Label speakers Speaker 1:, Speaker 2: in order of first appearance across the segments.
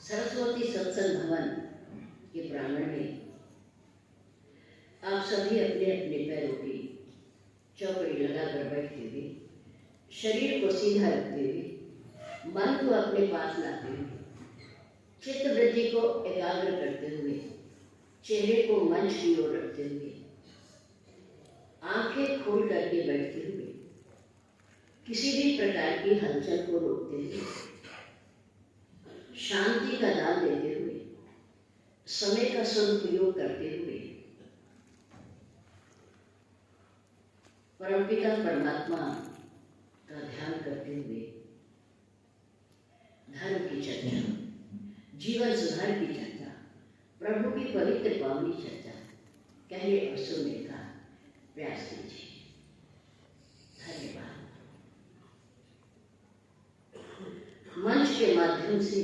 Speaker 1: सरस्वती सत्संग भवन के प्रांगण में आप सभी अपने अपने पैरों की चौकड़ी लगाकर बैठते हुए, शरीर को सीधा रखते हुए, मन को अपने पास लाते हुए, चित्त वृत्ति को एकाग्र करते हुए, चेहरे को मंच की ओर रखते हुए, आंखें खोल करके बैठते हुए, किसी भी प्रकार की हलचल को रोकते हुए, शांति का दान देते हुए, समय का सदुपयोग करते हुए, परमपिता परमात्मा का ध्यान करते हुए, धर्म की चर्चा, जीवन सुधार की चर्चा, प्रभु की पवित्र पावनी चर्चा कहने और सुनने का प्रयास कीजिए। धन्यवाद। मंच के माध्यम से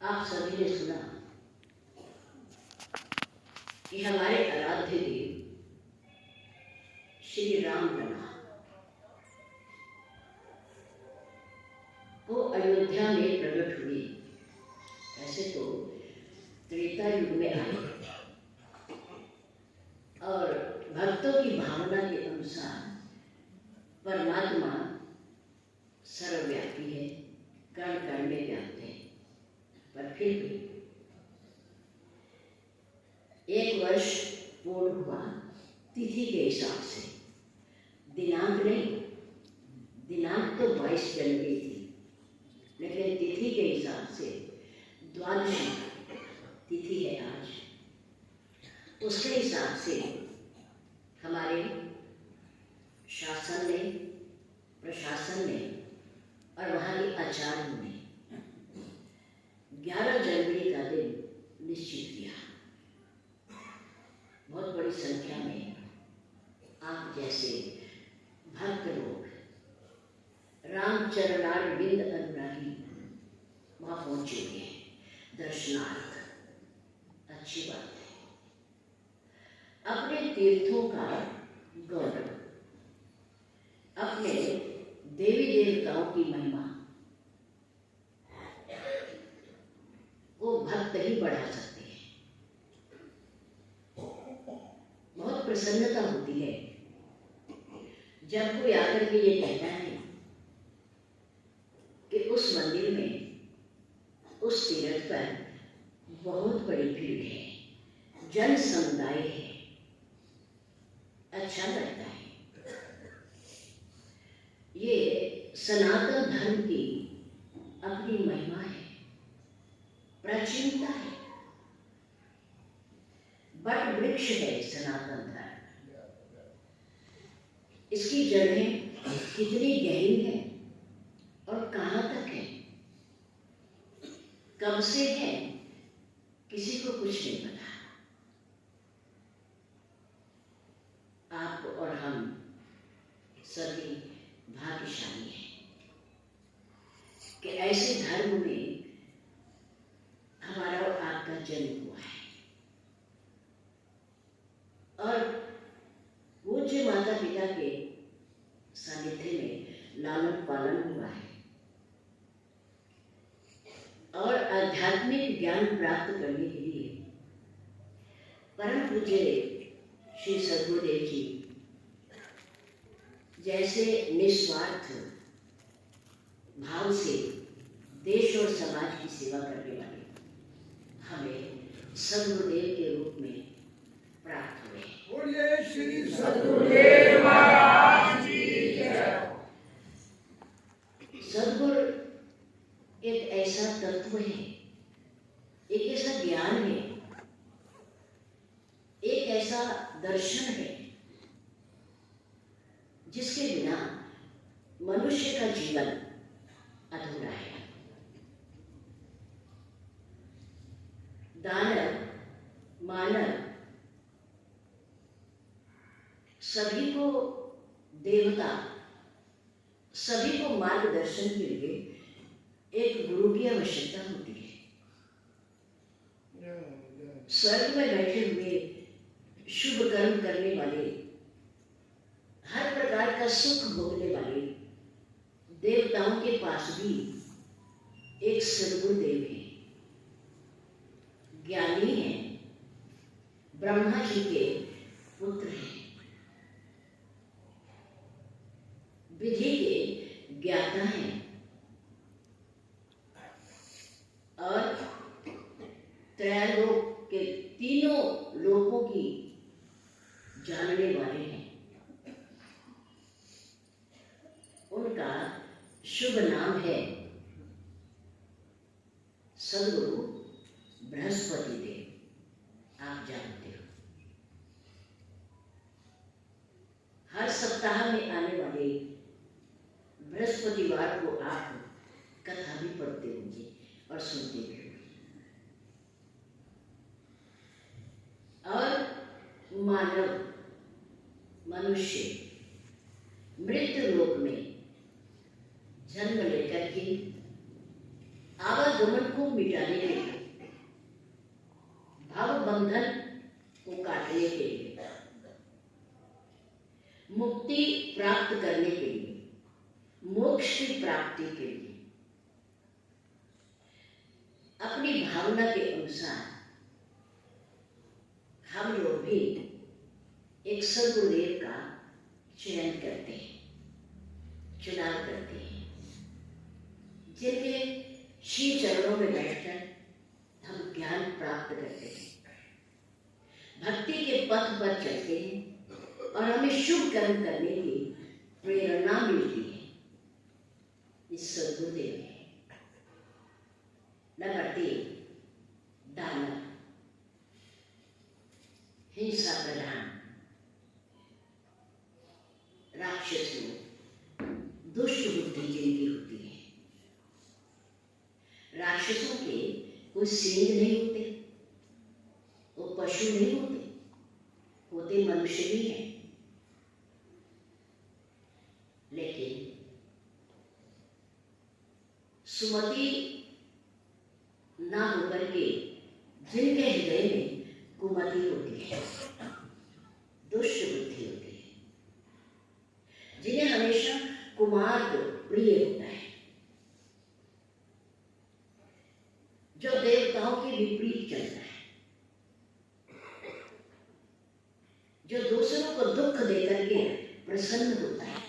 Speaker 1: आप सभी ने सुना कि हमारे आराध्य देव श्री राम लला वो अयोध्या में प्रकट हुए। ऐसे तो त्रेता युग में आए और भक्तों की भावना के अनुसार परमात्मा सर्वव्यापी है, कण कण में व्याप्त है, पर फिर भी एक वर्ष पूर्ण हुआ तिथि के हिसाब से, दिनांक नहीं, दिनांक तो 22 जनवरी थी, लेकिन तिथि के हिसाब से द्वादशी तिथि है आज। उसके हिसाब से हमारे शासन ने, प्रशासन ने और वहाँ के आचार्यों ने 11 जनवरी का दिन निश्चित किया। बहुत बड़ी संख्या में आप जैसे भक्त लोग, राम चरणारविंद अनुरागी वहाँ पहुँचेंगे दर्शनार्थ। अच्छी बात है। अपने तीर्थों का गौरव, अपने देवी देवताओं की महिमा वो भक्त ही बढ़ा सकते हैं। बहुत प्रसन्नता होती है जब कोई आकर के ये कहता है कि उस मंदिर में, उस तीर्थ पर बहुत बड़ी भीड़ है, जन समुदाय है, अच्छा लगता है। ये सनातन धर्म की अपनी महिमा है, प्राचीनता है, बट वृक्ष है सनातन धर्म। इसकी जड़ें कितनी गहरी हैं और कहाँ तक है, कब से है, किसी को कुछ नहीं पता। आप और हम सभी भाग्यशाली हैं कि ऐसे धर्म में हमारा और आपका जन्म हुआ है और पूज्य माता पिता के सानिध्य में लालन पालन हुआ है और आध्यात्मिक ज्ञान प्राप्त करने के लिए परम पूज्य श्री सद्गुरुदेव जी जैसे निस्वार्थ भाव से देश और समाज की सेवा करने वाले हमें सद्गुरुदेव के रूप में प्राप्त हुए।
Speaker 2: बोलिए श्री सद्गुरुदेव महाराज की जय।
Speaker 1: सद्गुरु एक ऐसा तत्व है, एक ऐसा ज्ञान है, एक ऐसा दर्शन है जिसके बिना मनुष्य का जीवन अधूरा है। दानव मानव सभी को देवता, सभी को मार्गदर्शन के लिए एक गुरु की आवश्यकता होती है। स्वर्ग में बैठे हुए शुभ कर्म करने वाले, हर प्रकार का सुख भोगने वाले देवताओं के पास भी एक सदगुरुदेव हैं, ज्ञानी हैं, ब्रह्मा जी के पुत्र हैं, विधि के ज्ञाता हैं और त्रैलोक के तीनों लोकों की जानने वाले हैं। उनका शुभ नाम है सदगुरु बृहस्पति देव। आप जानते हो, हर सप्ताह में आने वाले बृहस्पतिवार को आप कथा भी पढ़ते होंगे और सुनते भी होंगे। और मानव मनुष्य मृत्यु लोक में जन्म लेकर के आवागमन को मिटाने के लिए, भाव बंधन को काटने के लिए, मुक्ति प्राप्त करने के लिए, मोक्ष की प्राप्ति के लिए अपनी भावना के अनुसार हम लोग भी एक सदगुरुदेव का चयन करते हैं, चुनाव करते हैं, जिनके श्री चरणों में बैठकर हम ज्ञान प्राप्त करते हैं, भक्ति के पथ पर चलते हैं और हमें शुभ कर्म करने की प्रेरणा मिलती है। इस सदगुरुदेव है। नंबर 3, दानव, हिंसा प्रधान, राक्षस लोग, दुष्ट बुद्धि जिनकी होती है। राक्षसों के कोई सींग नहीं होते, वो पशु नहीं होते, होते मनुष्य भी हैं, लेकिन सुमति ना होकर के जिनके हृदय में कुमति होती है, दुष्ट बुद्धि होती है, जिन्हें हमेशा कुमार्ग प्रिय होता है, जो देवताओं के विपरीत चलता है, जो दूसरों को दुख देकर के प्रसन्न होता है,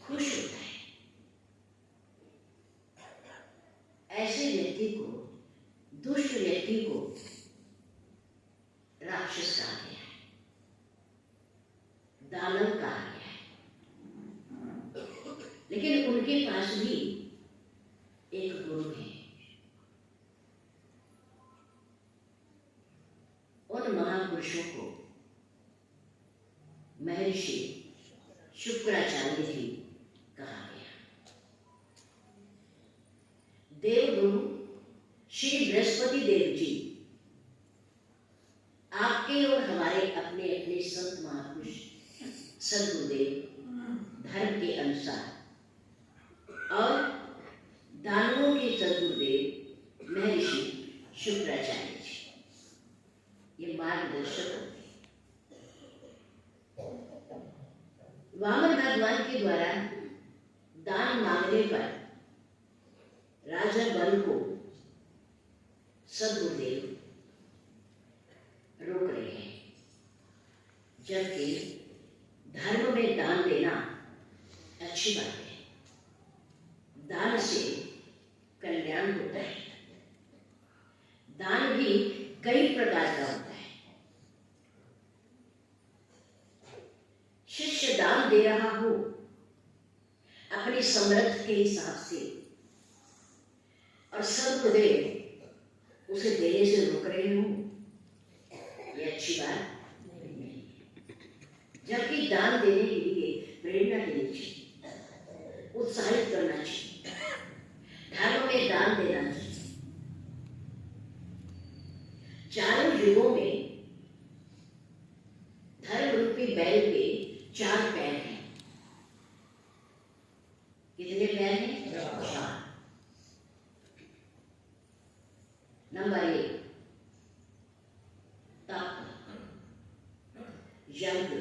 Speaker 1: खुश होता है, ऐसे व्यक्ति को, दुष्ट व्यक्ति को राक्षस कहा गया है, दानव कहा गया है। लेकिन उनके पास भी एक गुरु है। उन महापुरुषों को महर्षि शुक्राचार्य जी कहा गया। देवगुरु श्री बृहस्पति देव जी आपके और हमारे अपने अपने संत महापुरुष सदगुरुदेव धर्म के अनुसार, और दानवों के सदगुरुदेव महर्षि शुक्राचार्य जी, ये मार्गदर्शक होते हैं। वामन भगवान के द्वारा दान मांगने पर राजा बल को सदगुरुदेव रोक रहे हैं, जबकि धर्म में दान देना अच्छी बात है। दान से कल्याण होता है। दान भी कई प्रकार का होता है। शिष्य दान दे रहा हो अपनी समर्थ के हिसाब से, और सदगुरुदेव उसे देने से रोक रहे हो, ये अच्छी बात नहीं। जबकि दान देने के लिए प्रेरणा देनी चाहिए, उत्साहित करना चाहिए, धर्म में दान देना चाहिए। चारों युगों में धर्म रूपी बैल के 4 पैर हैं। कितने पैर हैं? 4। नंबर 1, तप, यज्ञ,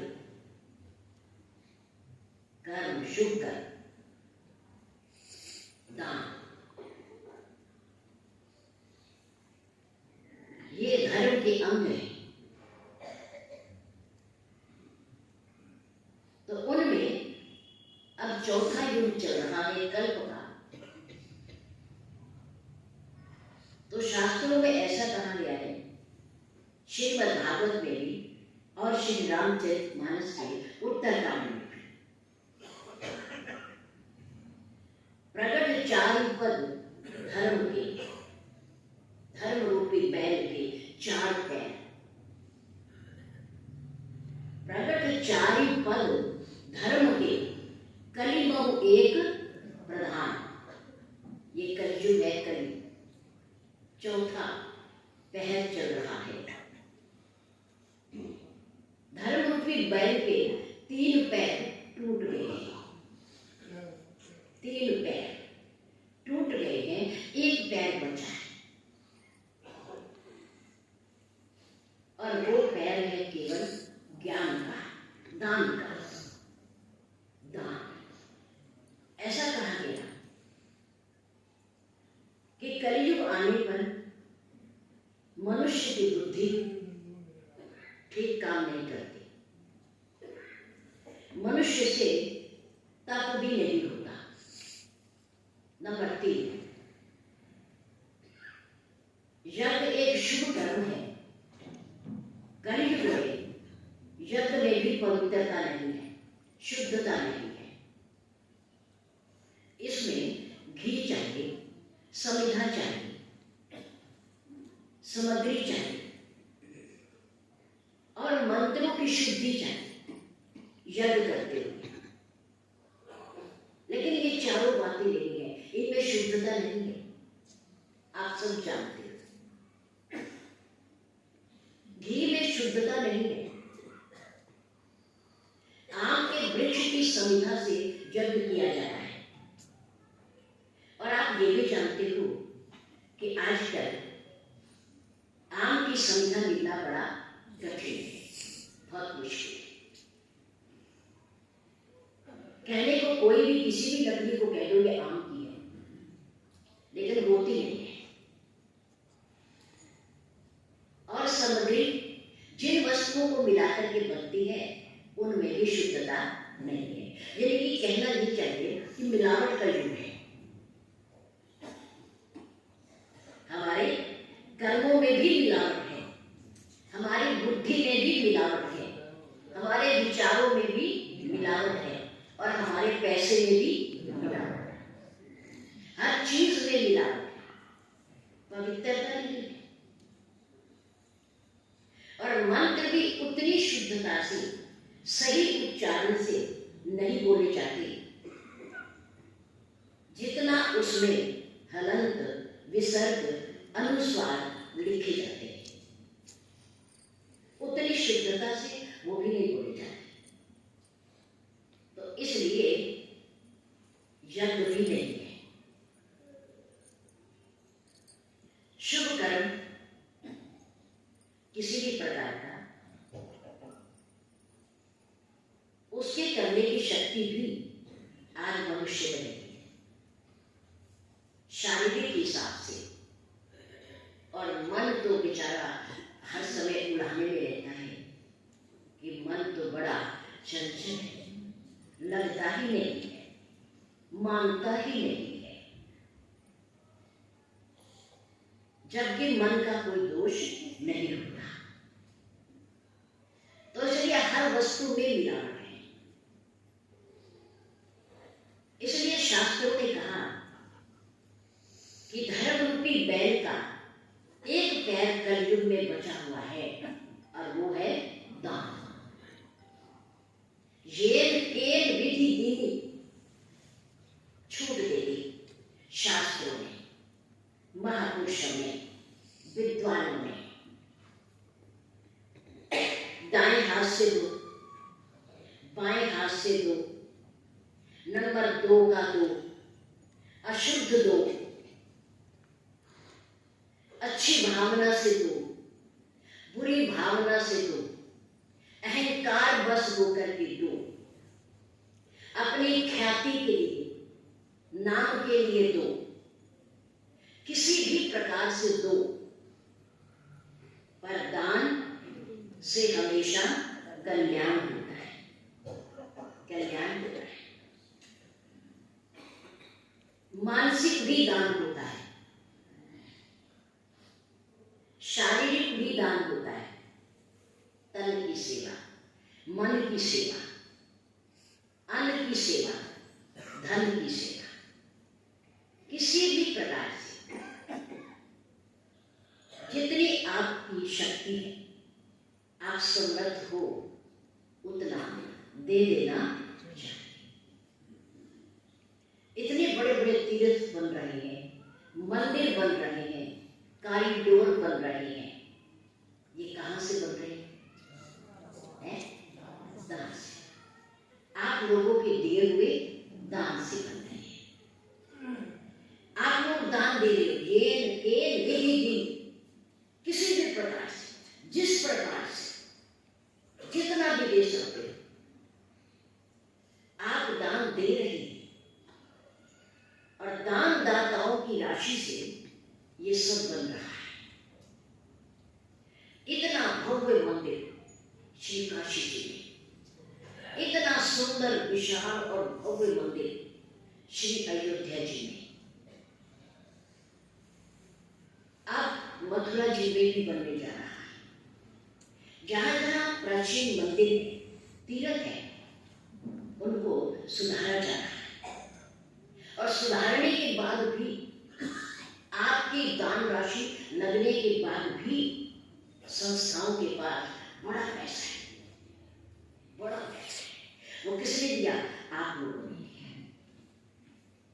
Speaker 1: कर्म, शुभ कर्म, दान। अंग हैं, तो उनमें अब चौथा युग चल रहा है कल्प का। तो शास्त्रों में ऐसा कहा गया है, श्रीमद् भागवत में भी और श्री रामचरितमानस के उत्तरकांड में भी, प्रकट चार पद धर्म के, धर्म रूपी बैल के चार पैर, प्रकट चारि पद धर्म के, कलिमहु एक प्रधान। ये कलयुग है, कली चौथा पहर चल रहा है। धर्म रूपी बैल के 3 पैर टूट गए हैं, 3 पैर टूट गए हैं, 1 पैर बचा है, और वो पैर है केवल ज्ञान का, दान का, दान। ऐसा कहा गया कि कलयुग आने पर मनुष्य की बुद्धि ठीक काम नहीं करती, मनुष्य से तप भी नहीं होता, न बढ़ती। यज्ञ एक शुभ कर्म है, कलयुग में यज्ञ में भी पवित्रता नहीं है, शुद्धता नहीं है। इसमें घी चाहिए, समिधा चाहिए, सामग्री चाहिए, और मंत्रों की शुद्धि चाहिए यज्ञ करते हुए। लेकिन ये चारों बातें नहीं है, इनमें शुद्धता नहीं है, आप सब जानते हो। घी में शुद्धता नहीं है। आम के वृक्ष की समिधा से यज्ञ किया जा रहा है, और आप ये भी जानते हो कि आजकल आम की समिधा मिलना बड़ा कठिन है, बहुत मुश्किल है। कहने को कोई भी किसी भी लकड़ी को कह दो ये आम की है, लेकिन होती नहीं है। और सामग्री जिन वस्तुओं को मिलाकर के बनती है उनमें भी शुद्धता नहीं है। यानी कि कहना ये चाहिए कि मिलावट का युग है। हमारे कर्मों में भी मिलावट है, हमारी बुद्धि में भी मिलावट है, हमारे विचारों में भी मिलावट है, और हमारे पैसे में भी मिलावट है, हर चीज में मिलावट है, पवित्रता नहीं है। और मंत्र भी उतनी शुद्धता से, सही उच्चारण से नहीं बोले जाते जितना उसमें हलंत, विसर्ग, अनुस्वार लिखे जाते हैं, उतनी शुद्धता से वो भी नहीं बोले जाते। तो इसलिए यज्ञ भी नहीं है। शुभ कर्म किसी भी प्रकार का, उसके करने की शक्ति भी आज मनुष्य में नहीं है, शारीरिक हिसाब से। और मन तो बेचारा हर समय उड़ाने में रहता है कि मन तो बड़ा चंचल है, लगता ही नहीं है, मानता ही नहीं है, जबकि मन का कोई दोष नहीं होता। तो इसलिए हर वस्तु में मिलावट है। इसलिए शास्त्रों ने कहा कि धर्म रूपी बैल का 1 पैर कलयुग में बचा हुआ है, और वो है दान। येन केन विधि दीनी, छूट दे दी शास्त्रों ने, महापुरुषों ने, विद्वानों ने। दाएं हाथ से दो, बाएं हाथ से दो, नंबर 2 का दो, अशुद्ध दो, अच्छी भावना से दो, बुरी भावना से दो, अहंकार बस होकर के दो, अपनी ख्याति के लिए, नाम के लिए दो, किसी भी प्रकार से दो, पर दान से हमेशा कल्याण होता है, कल्याण होता है। मानसिक भी दान होता है, शारीरिक भी दान होता है। तन की सेवा, मन की सेवा, अन्न की सेवा, धन की सेवा, किसी भी प्रकार से जितनी आपकी शक्ति है, आप समर्थ हो उतना दे देना चाहिए। इतने बड़े बड़े तीर्थ बन रहे हैं, मंदिर बन रहे हैं, कॉरिडोर बन रहे हैं, ये कहां से बन रहे हैं? दान से। आप लोगों के दिए हुए दान से बन रहे हैं। आप लोग दान दे रहे हो, ये किसी भी प्रकार से, जिस प्रकार से, जितना भी दे सकते हो, आप दान दे रहे हैं। और दान दाताओं की राशि से ये सब बन रहा है। इतना भव्य मंदिर श्री काशी जी में, इतना सुंदर विशाल और भव्य मंदिर श्री अयोध्या जी में, अब मथुरा जी में भी बनने जा रहा है। जहां जहां प्राचीन मंदिर में तीर्थ है, उनको सुधारा जा रहा है। और सुधारने के बाद भी, आपकी दान राशि लगने के बाद भी, संस्थाओं के पास बड़ा पैसा है, बड़ा पैसा है। वो किसने दिया? आप लोगों ने दिया।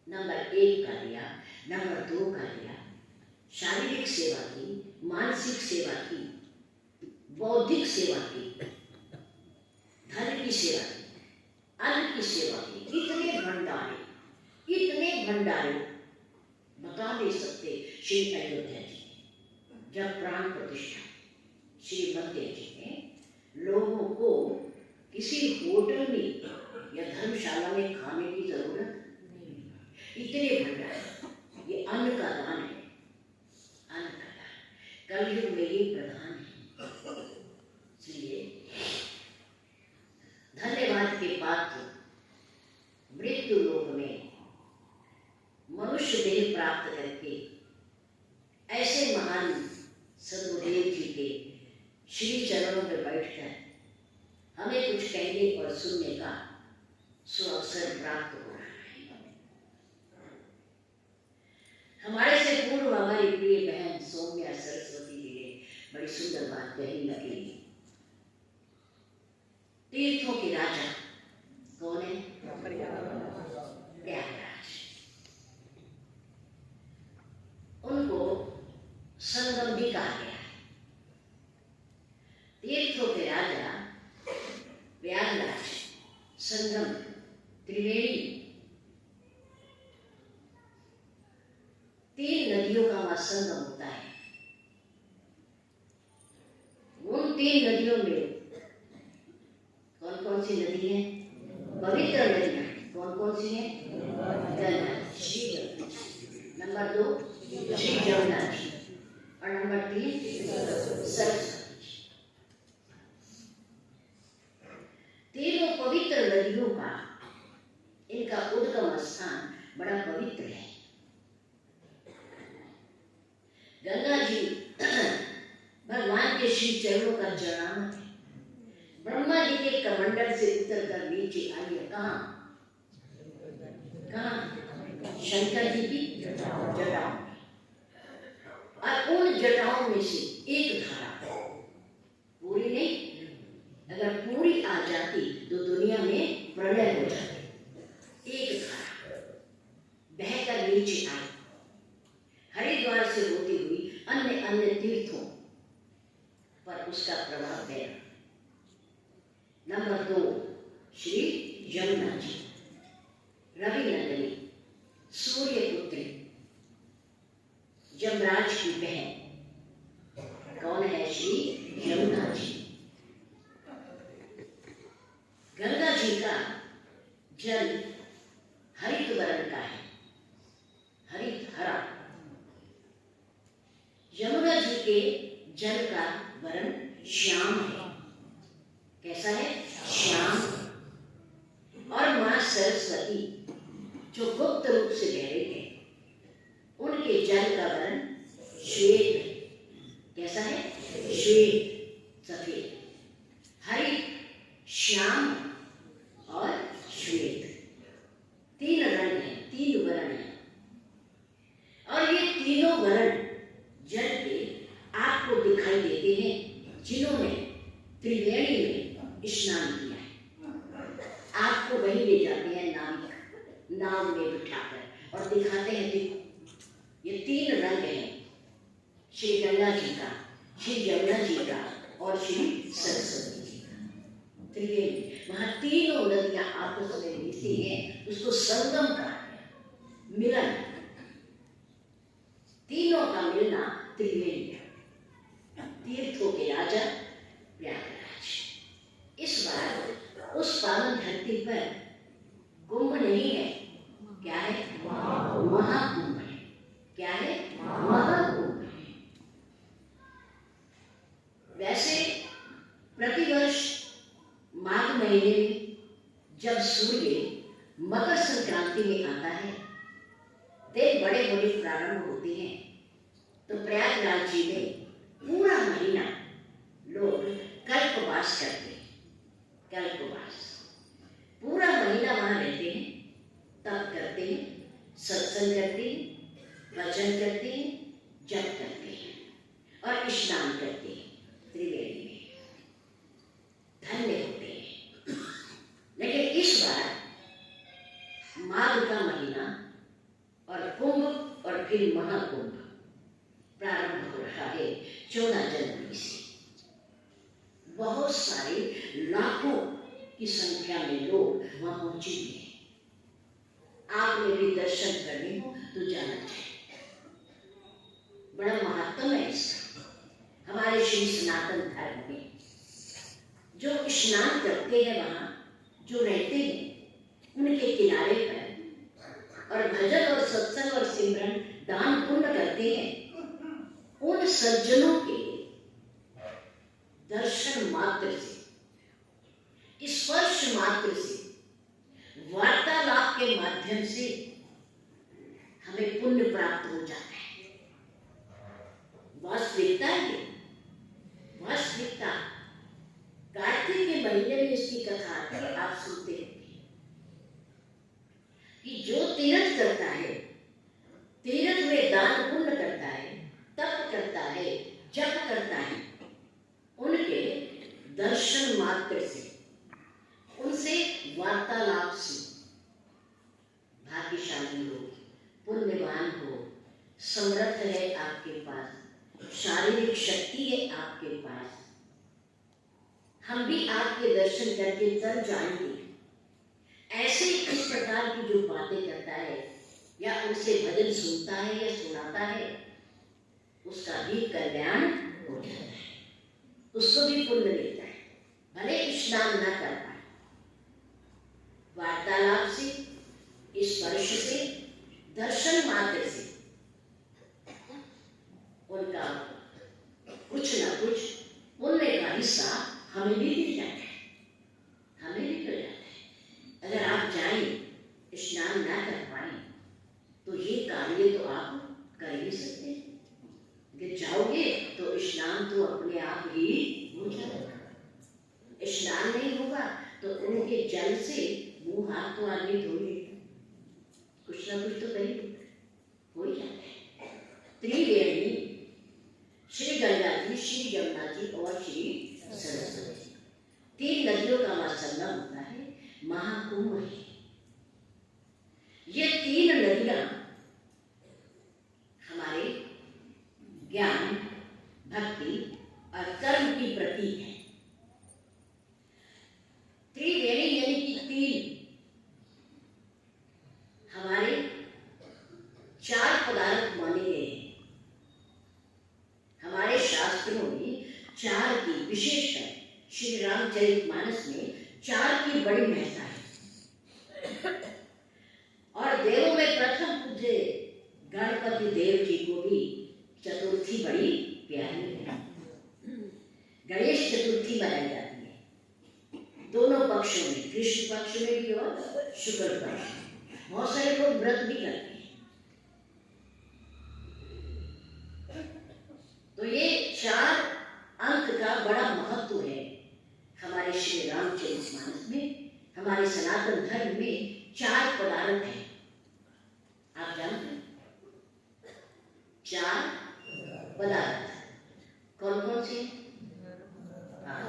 Speaker 1: नंबर 1 का दिया, नंबर 2 का दिया। शारीरिक सेवा की, मानसिक सेवा की, बौद्धिक सेवा की, धन की सेवा की, अन्न की सेवा की। इतने भंडारे बता नहीं सकते। श्री अयोध्या जी में जब प्राण प्रतिष्ठा श्री मंदिर जी में, लोगों को किसी होटल में या धर्मशाला में खाने की जरूरत नहीं। इतने भंडारे, ये अन्न का दान है, अन्न का दान कलयुग में ही प्रधान है। इसलिए धन्यवाद के पात्र मृत्यु लोक में मनुष्य देह प्राप्त करके ऐसे महान सदगुरुदेव जी के श्री चरणों में बैठकर हमें कुछ कहने और सुनने का सुअवसर प्राप्त हो रहा है। हमारे से पूर्व हमारी प्रिय बहन सौम्या सरस्वती जी ने बड़ी सुंदर बात कही लगी। तीर्थों के राजा कौन है? प्रयागराज। उनको संगम भी कहा गया है। तीर्थों के राजा प्रयागराज, संगम, त्रिवेणी, 3 नदियों का वहां संगम होता है। उन 3 नदियों में कौन कौन सी नदी है? पवित्र नदियां कौन कौन सी है? गंगा, श्री गंगा। नंबर 2 श्री जमुना जी, और नंबर 3 सरस्वती जी। तीनों पवित्र नदियों का, इनका उद्गम स्थान बड़ा पवित्र है। गंगा जी भगवान के श्री चरणों का चरणामत है। ब्रह्मा जी के कमंडल से उतर कर नीचे आई है। कहाँ? शंकर जी की जटाओं में। और उन जटाओं में से एक धारा, पूरी नहीं, अगर पूरी आ जाती तो दुनिया में प्रलय हो जाती। एक धारा बहकर नीचे आई, हरिद्वार से होती हुई अन्य अन्य तीर्थों पर उसका प्रभाव है। नंबर 2 श्री यमुना जी, रवि नंदिनी, सूर्यपुत्री, यमराज की बहन कौन है? श्री यमुना जी। गंगा जी का जल हरित वर्ण का है, हरित हरा। यमुना जी के जल का जो गुप्त रूप से गहरे थे, उनके जल का वर्ण श्वेत है। कैसा है? श्वेत, सफेद, हरित, श्याम और श्वेत। 3 रंग हैं, 3 वर्ण हैं। और ये तीनों वर्ण जल के आपको दिखाई देते हैं जिन्होंने त्रिवेणी में स्नान किया है। आपको वही ले जाते हैं नाविक, नाव में बिठाकर और दिखाते हैं, देखो ये 3 रंग हैं, श्री गंगा जी का, श्री यमुना जी का और श्री सरस्वती जी का। त्रिवेणी, वहां तीनों नदियां आपस में मिलती हैं, उसको संगम कहा है, मिलन। तीनों का मिलना त्रिवेणी है। तीर्थों के राजा प्रयागराज। इस बार उस पावन धरती पर कुंभ नहीं है, क्या है? महाकुंभ है। क्या है? महाकुंभ है। वैसे प्रतिवर्ष माघ महीने में जब सूर्य मकर संक्रांति में आता है, दिन बड़े बड़े प्रारंभ होते हैं, तो प्रयागराज जी में पूरा महीना लोग कल्पवास करते हैं। कल्पवास, पूरा महीना वहां रहते हैं, तप करते हैं, सत्संग करते हैं, भजन करते हैं, जप करते हैं और स्नान करते हैं त्रिवेणी में, धन्य होते हैं। लेकिन इस बार माघ का महीना और कुंभ और फिर महाकुंभ प्रारंभ हो रहा है 14 जनवरी से। बहुत सारे लाखों की संख्या में लोग वहां पहुंचे हुए हैं। आपने भी दर्शन करने हो तो जाना चाहिए, बड़ा महत्व है इसका। हमारे श्री सनातन धर्म में जो स्नान करते हैं, वहां जो रहते हैं, उनके किनारे पर और भजन और सत्संग और सिमरन दान पुण्य करते हैं, उन सज्जनों के दर्शन मात्र से, स्पर्श मात्र से, वार्तालाप के माध्यम से हमें पुण्य प्राप्त हो जाता है। वास्तविकता है, वास्तविकता। कार्तिक के महीने में इसकी कथा आती है, आप सुनते होंगे कि जो तीर्थ करता है, तीर्थ में दान पुण्य करता है, तप करता है, जप करता है, उनके दर्शन मात्र से, उनसे वार्तालाप से भाग्यशाली हो, पुण्यवान हो, समर्थ है आपके पास, शारीरिक शक्ति है आपके पास, हम भी आपके दर्शन करके तर जाएंगे। ऐसे इस प्रकार की जो बातें करता है या उनसे भजन सुनता है या सुनाता है, उसका भी कल्याण हो जाता है, उसको भी पुण्य मिलता है, भले स्नान न कर पाए। वार्तालाप से, स्पर्श से, दर्शन मात्र से उनका कुछ न कुछ पुण्य का हिस्सा हमें भी मिल जाता है, हमें भी मिल जाता है। अगर आप जाएं, स्नान ना कर पाए, तो ये कार्य तो आप कर ही सकते हैं। अगर जाओगे तो स्नान तो अपने आप ही हो जाएगा। स्नान नहीं होगा तो उनके जल से मुंह हाथ तो आदमी धो लेगा, कुछ ना कुछ तो कहीं हो ही जाता है। त्रिवेणी, श्री गंगा जी, श्री यमुना जी और श्री सरस्वती, 3 नदियों का वहां संगम होता है, महाकुंभ है। ये 3 नदियां हमारे ज्ञान, भक्ति और कर्म की प्रतीक है। त्रिवेणी यानी कि 3 हमारे 4 पदार्थ माने गए हैं। हमारे शास्त्रों में 4 की विशेष है। श्री रामचरितमानस में 4 की बड़ी महत्ता है। और देवों में प्रथम पूज्य गणपति देव जी को भी चतुर्थी बड़ी प्यारी है। गणेश चतुर्थी मनाई जाती है दोनों पक्षों में, कृष्ण पक्ष में भी और शुक्ल पक्ष में। बहुत सारे लोग व्रत भी करते हैं। तो ये 4 अंक का बड़ा महत्व है हमारे श्री रामचरितमानस में। हमारे सनातन धर्म में 4 पदार्थ हैं, आप जानते हैं? 4 पदार्थ कौन कौन से?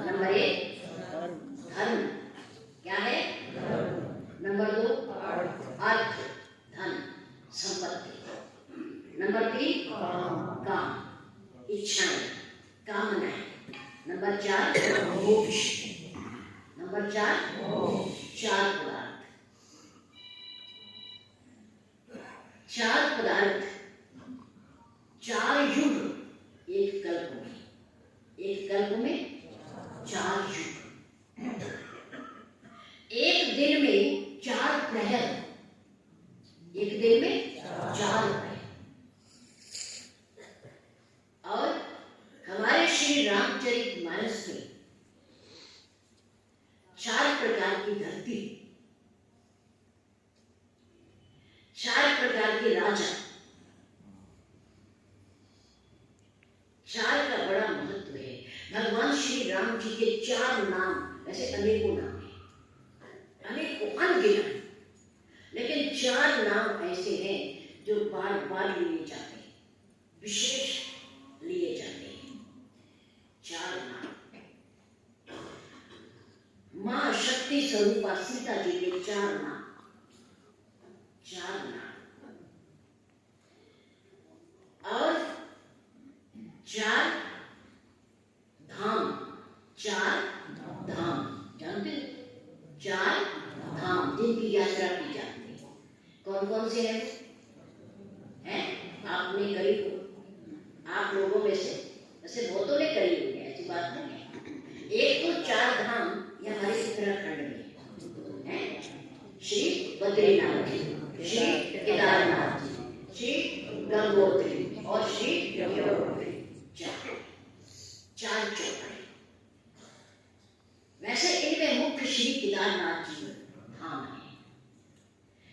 Speaker 1: नंबर 1 धर्म, क्या है? नंबर 2 अर्थ, धन संपत्ति। नंबर 3 काम, इच्छाएं, कामनाएं। नंबर 4 मोक्ष। नंबर 4 पदार्थ। 4 पदार्थ, 4 युग एक कल्प में, एक कल्प में 4 युग। एक दिन में 4 प्रहर, एक दिन में 4 प्रहर। और हमारे श्री रामचरितमानस में 4 प्रकार की धरती, 4 प्रकार के राजा। 4 का बड़ा महत्व है। भगवान श्री राम जी के 4 नाम, वैसे अनेकों नाम हैं, अनेकों अनगिनत, लेकिन 4 नाम ऐसे हैं जो बार बार लिए जाते हैं, विशेष लिए जाते हैं। 4 नाम। मां शक्ति स्वरूपा सीता जी के 4 नाम, 4 नाम। और 4 धाम, 4 धाम जानते हो? 4 धाम जिनकी यात्रा की जाती है, कौन कौन से हैं? आपने करी हो, आप लोगों में से वैसे बहुतों ने करी हुई है, ऐसी बात नहीं है। एक तो 4 धाम ये हमारे उत्तराखंड में है, श्री बद्रीनाथ जी, श्री केदारनाथ जी, श्री गंगोत्री और श्री यमुनोत्री। 4 चौपाई। वैसे इनमें मुख्य श्री केदारनाथ जी धाम है।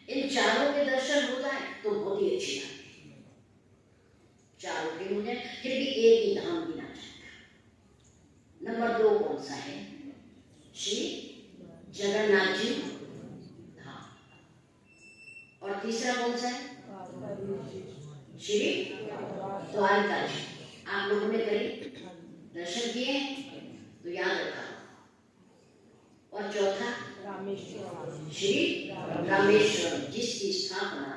Speaker 1: इन चारों के दर्शन हो जाए तो बहुत ही अच्छी बात है। चारों के हो जाए, फिर भी एक ही धाम गिना जाएगा। नंबर 2 कौन सा है? श्री जगन्नाथ जी धाम। और तीसरा कौन सा है? श्री द्वारका जी। आप लोगों ने करी, दर्शन किए तो याद रखा। और चौथा श्री रामेश्वरम, जिसकी स्थापना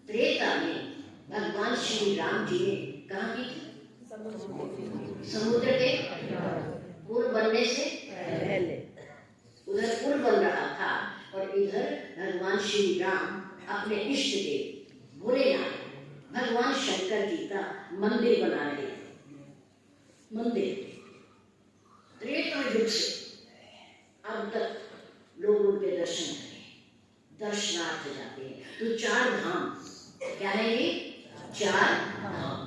Speaker 1: त्रेता में भगवान श्री राम जी ने कहाँ की थी? समुद्र के पुल बनने से पहले। उधर पुल बन रहा था और इधर भगवान श्री राम अपने इष्ट देव भोलेनाथ भगवान शंकर जी का मंदिर बना रहे थे। मंदिर त्रेता युग से अब तक लोग उनके दर्शन करें, दर्शनार्थ जाते हैं। तो 4 धाम क्या है ये? 4 धाम।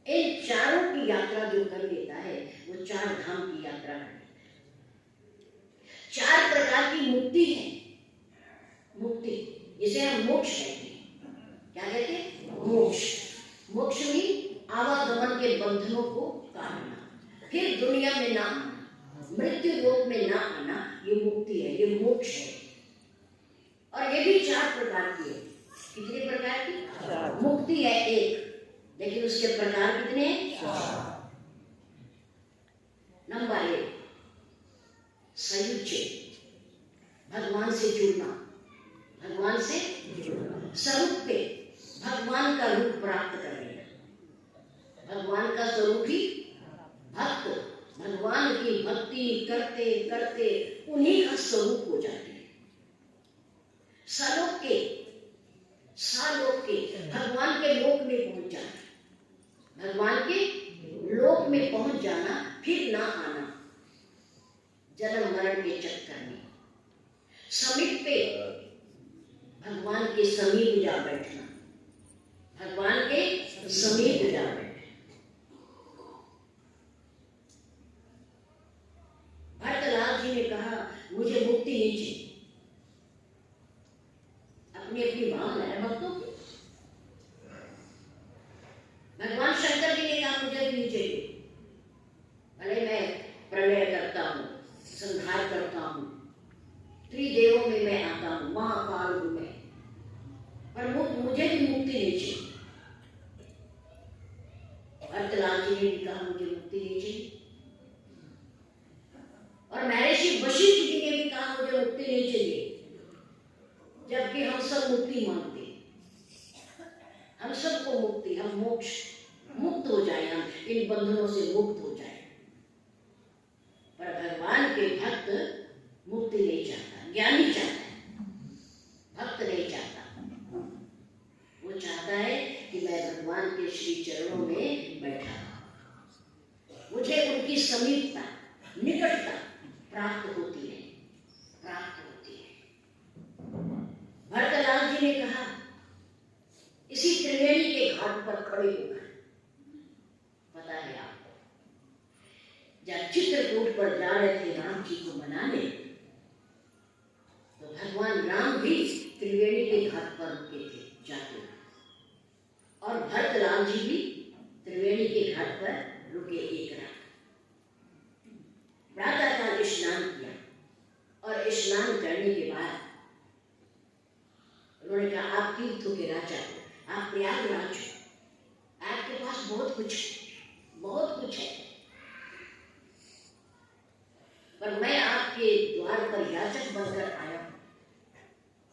Speaker 1: इन चारों की यात्रा जो कर लेता है वो 4 धाम की यात्रा कर लेता है। 4 प्रकार की मुक्ति है। मुक्ति जिसे हम मोक्ष कहते हैं। क्या कहते हैं? मोक्ष। मोक्ष में आवागमन के बंधनों को काटना, फिर दुनिया में ना आना, मृत्यु लोक में ना आना, ये मुक्ति है, ये मोक्ष है। और ये भी 4 प्रकार की है। कितने प्रकार की? मुक्ति है एक, लेकिन उसके प्रकार कितने हैं? 4। नंबर 1 संयुच्य, भगवान से जुड़ना, भगवान से जुड़ना। स्वरूप पे भगवान का रूप प्राप्त कर लेना। भगवान का स्वरूप ही भक्त, भगवान की भक्ति करते करते उन्हीं का स्वरूप हो जाते हैं। सालोक के भगवान के लोक में पहुंच जाना, भगवान के लोक में पहुंच जाना, फिर ना आना जन्म मरण के चक्कर में। समीप पे भगवान के समीप जा बैठना, भगवान के समीप जा बैठना। भरतलाल जी ने कहा मुझे मुक्ति नहीं चाहिए, अपनी अपनी भावना है भक्तों की। भगवान शंकर जी ने कहा मुझे भी नहीं चाहिए, भले मैं प्रलय करता हूँ, संहार करता हूँ, त्रिदेवों में मैं आता हूँ, महाकाल हूँ मैं, पर मुझे भी मुक्ति नहीं चाहिए। भरतलाल जी ने भी कहा मुझे मुक्ति नहीं चाहिए, और महर्षि वशिष्ठ जी ने भी कहा मुझे मुक्ति नहीं चाहिए, जबकि हम सब मुक्ति मांगते हैं, हम सबको मुक्ति, हम मोक्ष, मुक्त हो जाए, हम इन बंधनों से मुक्त हो जाए। पर भगवान के भक्त मुक्ति नहीं चाहता, ज्ञानी चाहता है, भक्त नहीं चाहता। वो चाहता है कि मैं भगवान के श्री चरणों में बैठा, मुझे उनकी समीपता, निकटता प्राप्त होती है, प्राप्त होती है। भरतलाल जी ने कहा इसी त्रिवेणी के घाट पर खड़े होकर, पता है आपको, जब चित्रकूट पर जा रहे थे राम जी को मनाने, तो भगवान राम भी त्रिवेणी के घाट पर रुके थे जाते, और भरतलाल जी भी त्रिवेणी के घाट पर रुके एक रात। प्रातःकाल स्नान किया, और स्नान करने के बाद उन्होंने कहा आप तीर्थों के राजा हो, आप प्रयागराज हो, आपके पास बहुत कुछ है, बहुत कुछ है, पर मैं आपके द्वार पर याचक बनकर आया हूं।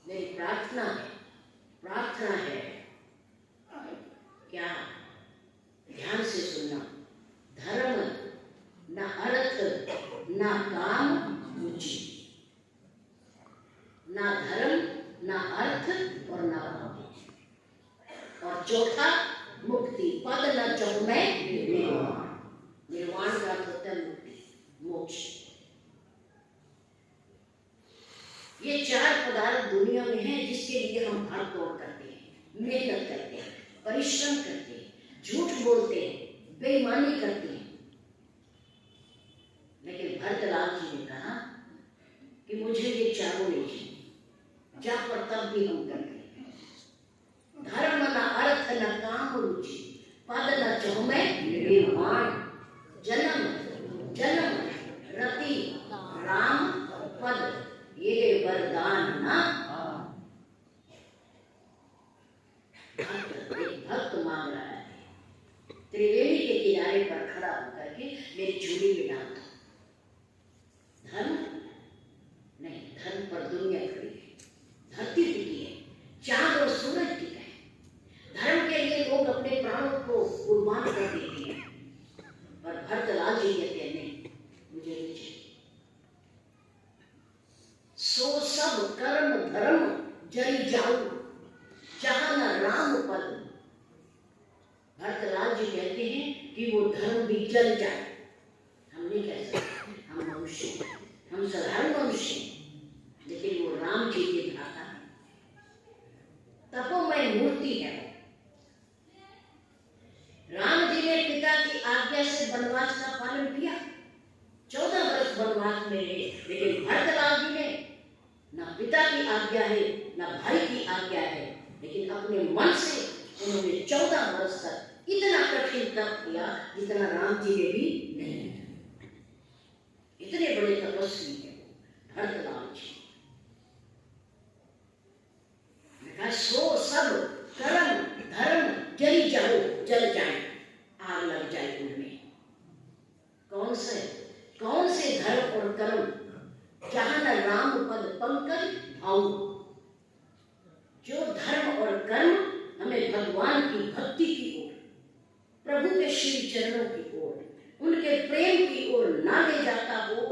Speaker 1: मेरी प्रार्थना है, प्रार्थना है, क्या? ध्यान से सुनना, धर्म न अर्थ न काम रुचि, ना धर्म ना अर्थ और ना काम, और चौथा मुक्ति, पद न चाहूं मैं निर्वाण। निर्वाण का अर्थ होता है मुक्ति, मोक्ष। ये चार पदार्थ दुनिया में हैं जिसके लिए हम भाग दौड़ करते हैं, मेहनत करते हैं, परिश्रम करते हैं, झूठ बोलते हैं, बेईमानी करते हैं। लेकिन भरतलाल जी ने कहा कि मुझे ये चारों नहीं चाहिए, जब पर तब भी हम करते हैं। धर्म न अर्थ न काम रुचि, पद न चाहूं मैं निर्वाण। जन्म जन्म रति राम पद, ये वरदान ना। एक भक्त मांग रहा है, त्रिवेणी के किनारे पर खड़ा होकर के मेरी झोली में डाल दो। धर्म नहीं, धर्म पर दुनिया खड़ी है, धरती टिकी है, चांद और सूरज टिका है। धर्म के लिए लोग अपने प्राणों को कुर्बान कर देते हैं, पर भरतलाल जी कहते हैं नहीं, मुझे नहीं चाहिए। सो सब कर्म धर्म जल जाऊं, जहां न राम पद। भरतलाल जी कहते हैं कि वो धर्म भी जल जाए, हम नहीं कह सकते, हम मनुष्य, हम साधारण मनुष्य, लेकिन वो राम जी की भ्राता है, तपोमय मूर्ति है। राम जी ने पिता की आज्ञा से वनवास का पालन किया, 14 वर्ष वनवास में रहे, लेकिन भरतलाल जी ने ना पिता की आज्ञा है ना भाई की आज्ञा है, लेकिन अपने मन से उन्होंने 14 वर्ष तक इतना कठिन तप किया जितना राम जी ने भी नहीं किया। इतने बड़े तपस्वी है वो भरतलाल जी। सो सब कर्म धर्म जल जाओ, जल जाए, आग लग जाए उनमें। कौन से धर्म और कर्म, जहां न राम पद पंकज भाऊ। जो धर्म और कर्म हमें भगवान की भक्ति की ओर, प्रभु के श्री चरणों की ओर, उनके प्रेम की ओर ना ले जाता हो,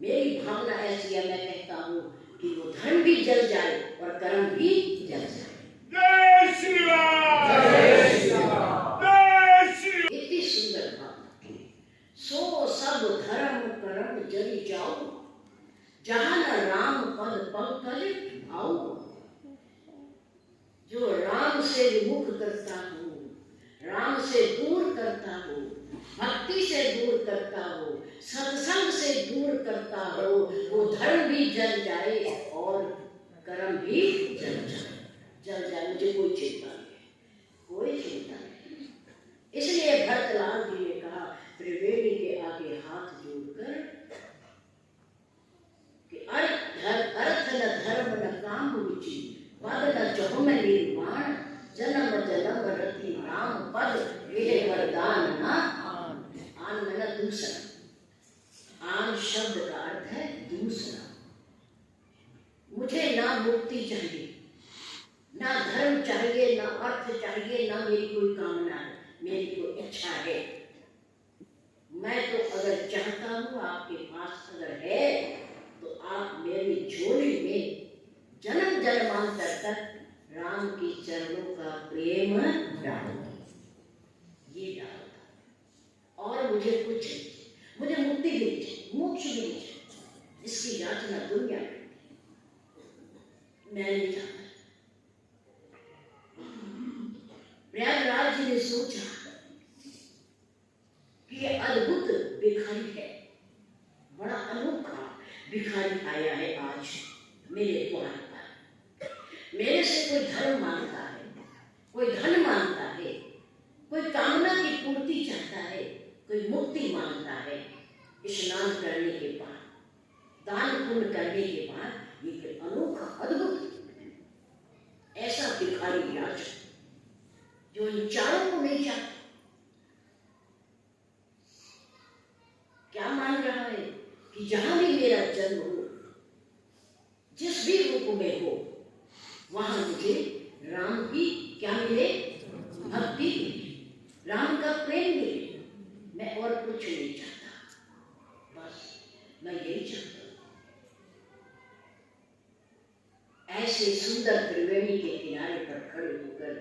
Speaker 1: मेरी भावना ऐसी है, मैं कहता हूं कि वो धर्म भी जल जाए और कर्म भी जल जाए।
Speaker 2: जय श्री राम, जय श्री राम, जय श्री राम।
Speaker 1: इतनी सुंदर भावना। सो सब धर्म कर्म जल जाओ, जहां न राम पद पंकज भाऊ। जो राम से विमुख करता हो, राम से दूर करता हो, भक्ति से दूर करता हो, सत्संग से दूर करता हो, वो धर्म भी जल जाए और कर्म भी जल जाए। निर्वाण, जन्म जन्म रति राम पद, यह वरदान ना आन में ना दूसरा। आन शब्द का अर्थ है दूसरा। मुझे ना मुक्ति चाहिए, ना धर्म चाहिए, ना अर्थ चाहिए, ना मेरी कोई कामना है, मेरी कोई इच्छा है। मैं तो अगर चाहता हूँ, आपके पास अगर है, तो आप मेरी झोली में जन्म जन्मांतर तक राम के चरणों का प्रेम डालो। ये डालो और मुझे कुछ नहीं, मुझे मुक्ति भी नहीं चाहिए, मोक्ष भी नहीं चाहिए, इसकी याचना दुनिया में मैं नहीं चाहता। प्रयागराज जी ने सोचा कि ये अद्भुत भिखारी है, बड़ा अनोखा भिखारी आया है आज मेरे द्वार पर। मेरे से कोई धर्म मांगता है, कोई धन मांगता है, कोई कामना की पूर्ति चाहता है, कोई मुक्ति मांगता है। स्नान करने के बाद, दान पुण्य करने के बाद ये अनोखा अद्भुत ऐसा भिखारी याचक जो इन चारों को नहीं चाहता। क्या मान रहा है कि जहां भी मेरा जन्म हो, जिस भी रूप में हो, वहां मुझे राम की क्या मिले? भक्ति मिले, राम का प्रेम मिले। मैं और कुछ नहीं चाहता, बस मैं यही चाहता हूं। ऐसे सुंदर त्रिवेणी के किनारे पर खड़े होकर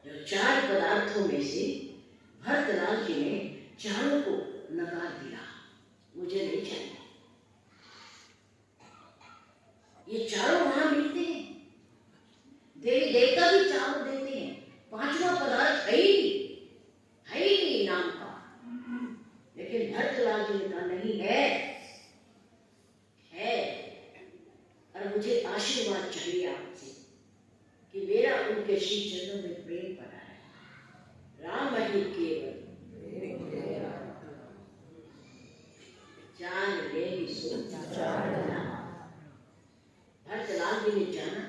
Speaker 1: जो चार पदार्थों में से भरतलाल जी ने चारों को नकार दिया, मुझे नहीं चाहिए। ये चारों वहां मिलते हैं, देवी देवता भी चारों देते हैं, पांचवा पदार्थ है ही नहीं नाम का। लेकिन भरतलाल जी ने कहा नहीं है, और मुझे आशीर्वाद चाहिए आपसे कि मेरा उनके श्री चरणों में प्रेम पड़ा है। राम ही केवल जान ले भी सो भरतलाल जी ने जाना,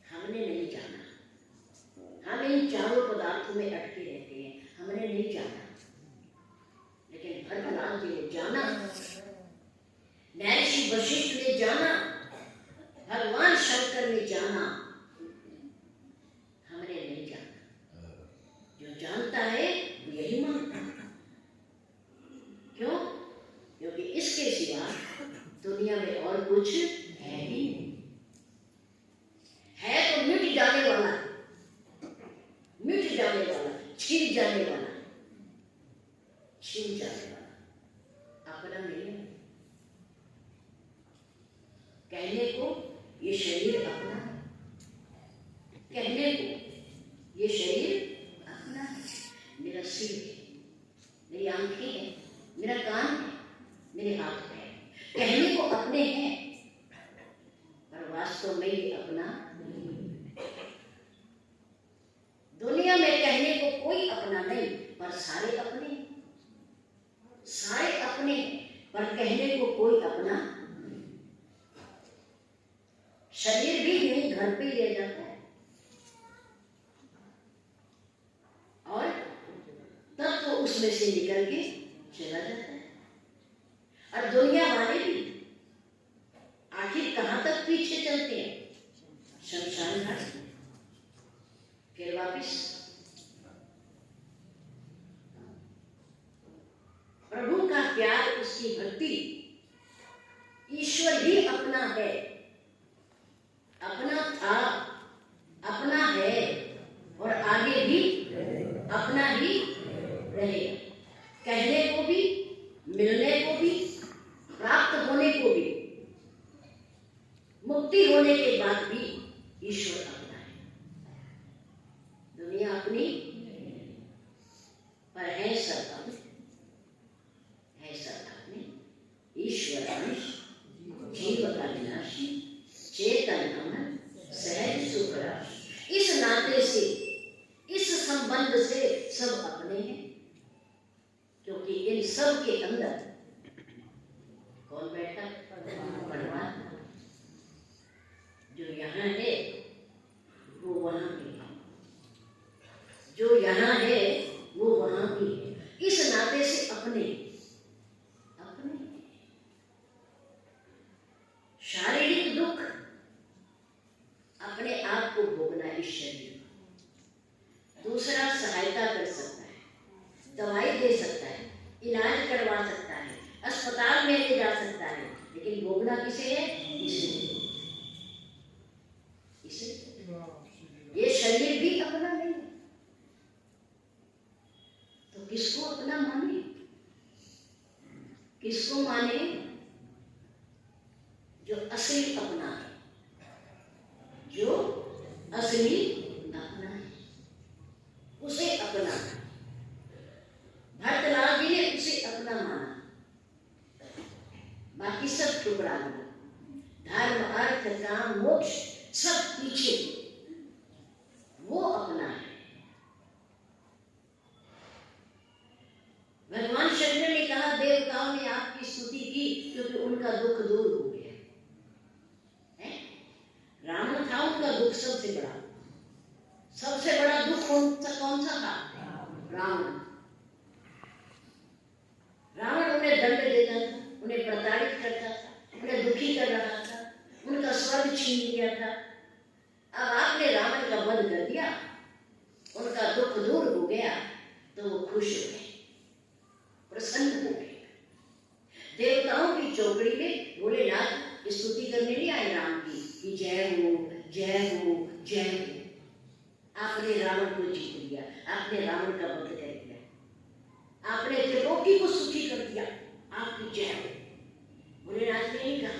Speaker 1: हमने नहीं जाना। हम इन चारों पदार्थों में अटके रहते हैं, हमने नहीं जाना। लेकिन भरतलाल जी ने जाना, महर्षि वशिष्ठ ने जाना, भगवान शंकर ने जाना, हमने नहीं जाना। जो जानता है वो यही मानता है। क्यों? क्योंकि इसके सिवा दुनिया में और कुछ है ही नहीं। है तो मिट जाने वाला, मिट जाने वाला, छिन जाने वाला, छिन जाने वाला, अपना नहीं है। कहने को ये शरीर अपना है, कहने को ये शरीर अपना है। मेरा सिर है, मेरी आंखें हैं, मेरा कान है, मेरे हाथ है, कहने को अपने हैं, पर वास्तव में ये अपना नहीं। दुनिया में कहने को कोई अपना नहीं, पर सारे अपने, सारे अपने, पर कहने को कोई अपना। शरीर भी यही घर पे ले जाता है, और तब तो उसमें से निकल के चला जाता है। और दुनिया वाले भी आखिर कहां तक पीछे चलते हैं? शमशान घाट, फिर वापिस। प्रभु का प्यार, उसकी भक्ति, ईश्वर ही अपना है, अपना था, अपना है, और आगे भी अपना ही रहेगा। कहने को भी, मिलने को भी, प्राप्त होने को भी, मुक्ति होने के बाद भी ईश्वर अपना है। दुनिया अपनी पर है सब अपने, है सब अपने। ईश्वर अंश, जीव का विनाशी, चेतन अमन, सहज सुख राशि। इस नाते से, इस संबंध से सब अपने हैं, क्योंकि इन सब के अंदर कौन बैठा? परमात्मा। जो यहाँ है इस शरीर को, दूसरा सहायता कर सकता है, दवाई दे सकता है, इलाज करवा सकता है, अस्पताल में ले जा सकता है, लेकिन भोगना किसे है? इसे ये शरीर भी अपना नहीं है, तो किसको अपना माने? किसको माने? जो असली अपना है, जो असली अपना है, उसे अपना। भरतलाल जी ने उसे अपना माना, बाकी सब टुकड़ा दिया। धर्म, अर्थ, काम, मोक्ष सब पीछे, वो अपना है। भगवान शंकर ने कहा, देवताओं ने आपकी स्तुति की क्योंकि उनका दुख दूर हो गया है। रावण था उनका दुख सबसे बड़ा, सबसे बड़ा दुख कौन सा था? रावण। रावण उन्हें दंड देता था, उन्हें प्रताड़ित करता था, उन्हें दुखी कर रहा था, उनका स्वर्ग छीन लिया था। अब आपने रावण का वध कर दिया, उनका दुख दूर हो गया, तो वो खुश हो गए, प्रसन्न हो गए। देवताओं की चौकड़ी में भोलेनाथ स्तुति करने नहीं आए राम की कि जय हो, जय हो, जय हो। आपने रावण को जीत लिया, आपने रावण का वध कर दिया, आपने त्रिलोकी को सुखी कर दिया, आपकी जय हो। भोलेनाथ ने नहीं कहा,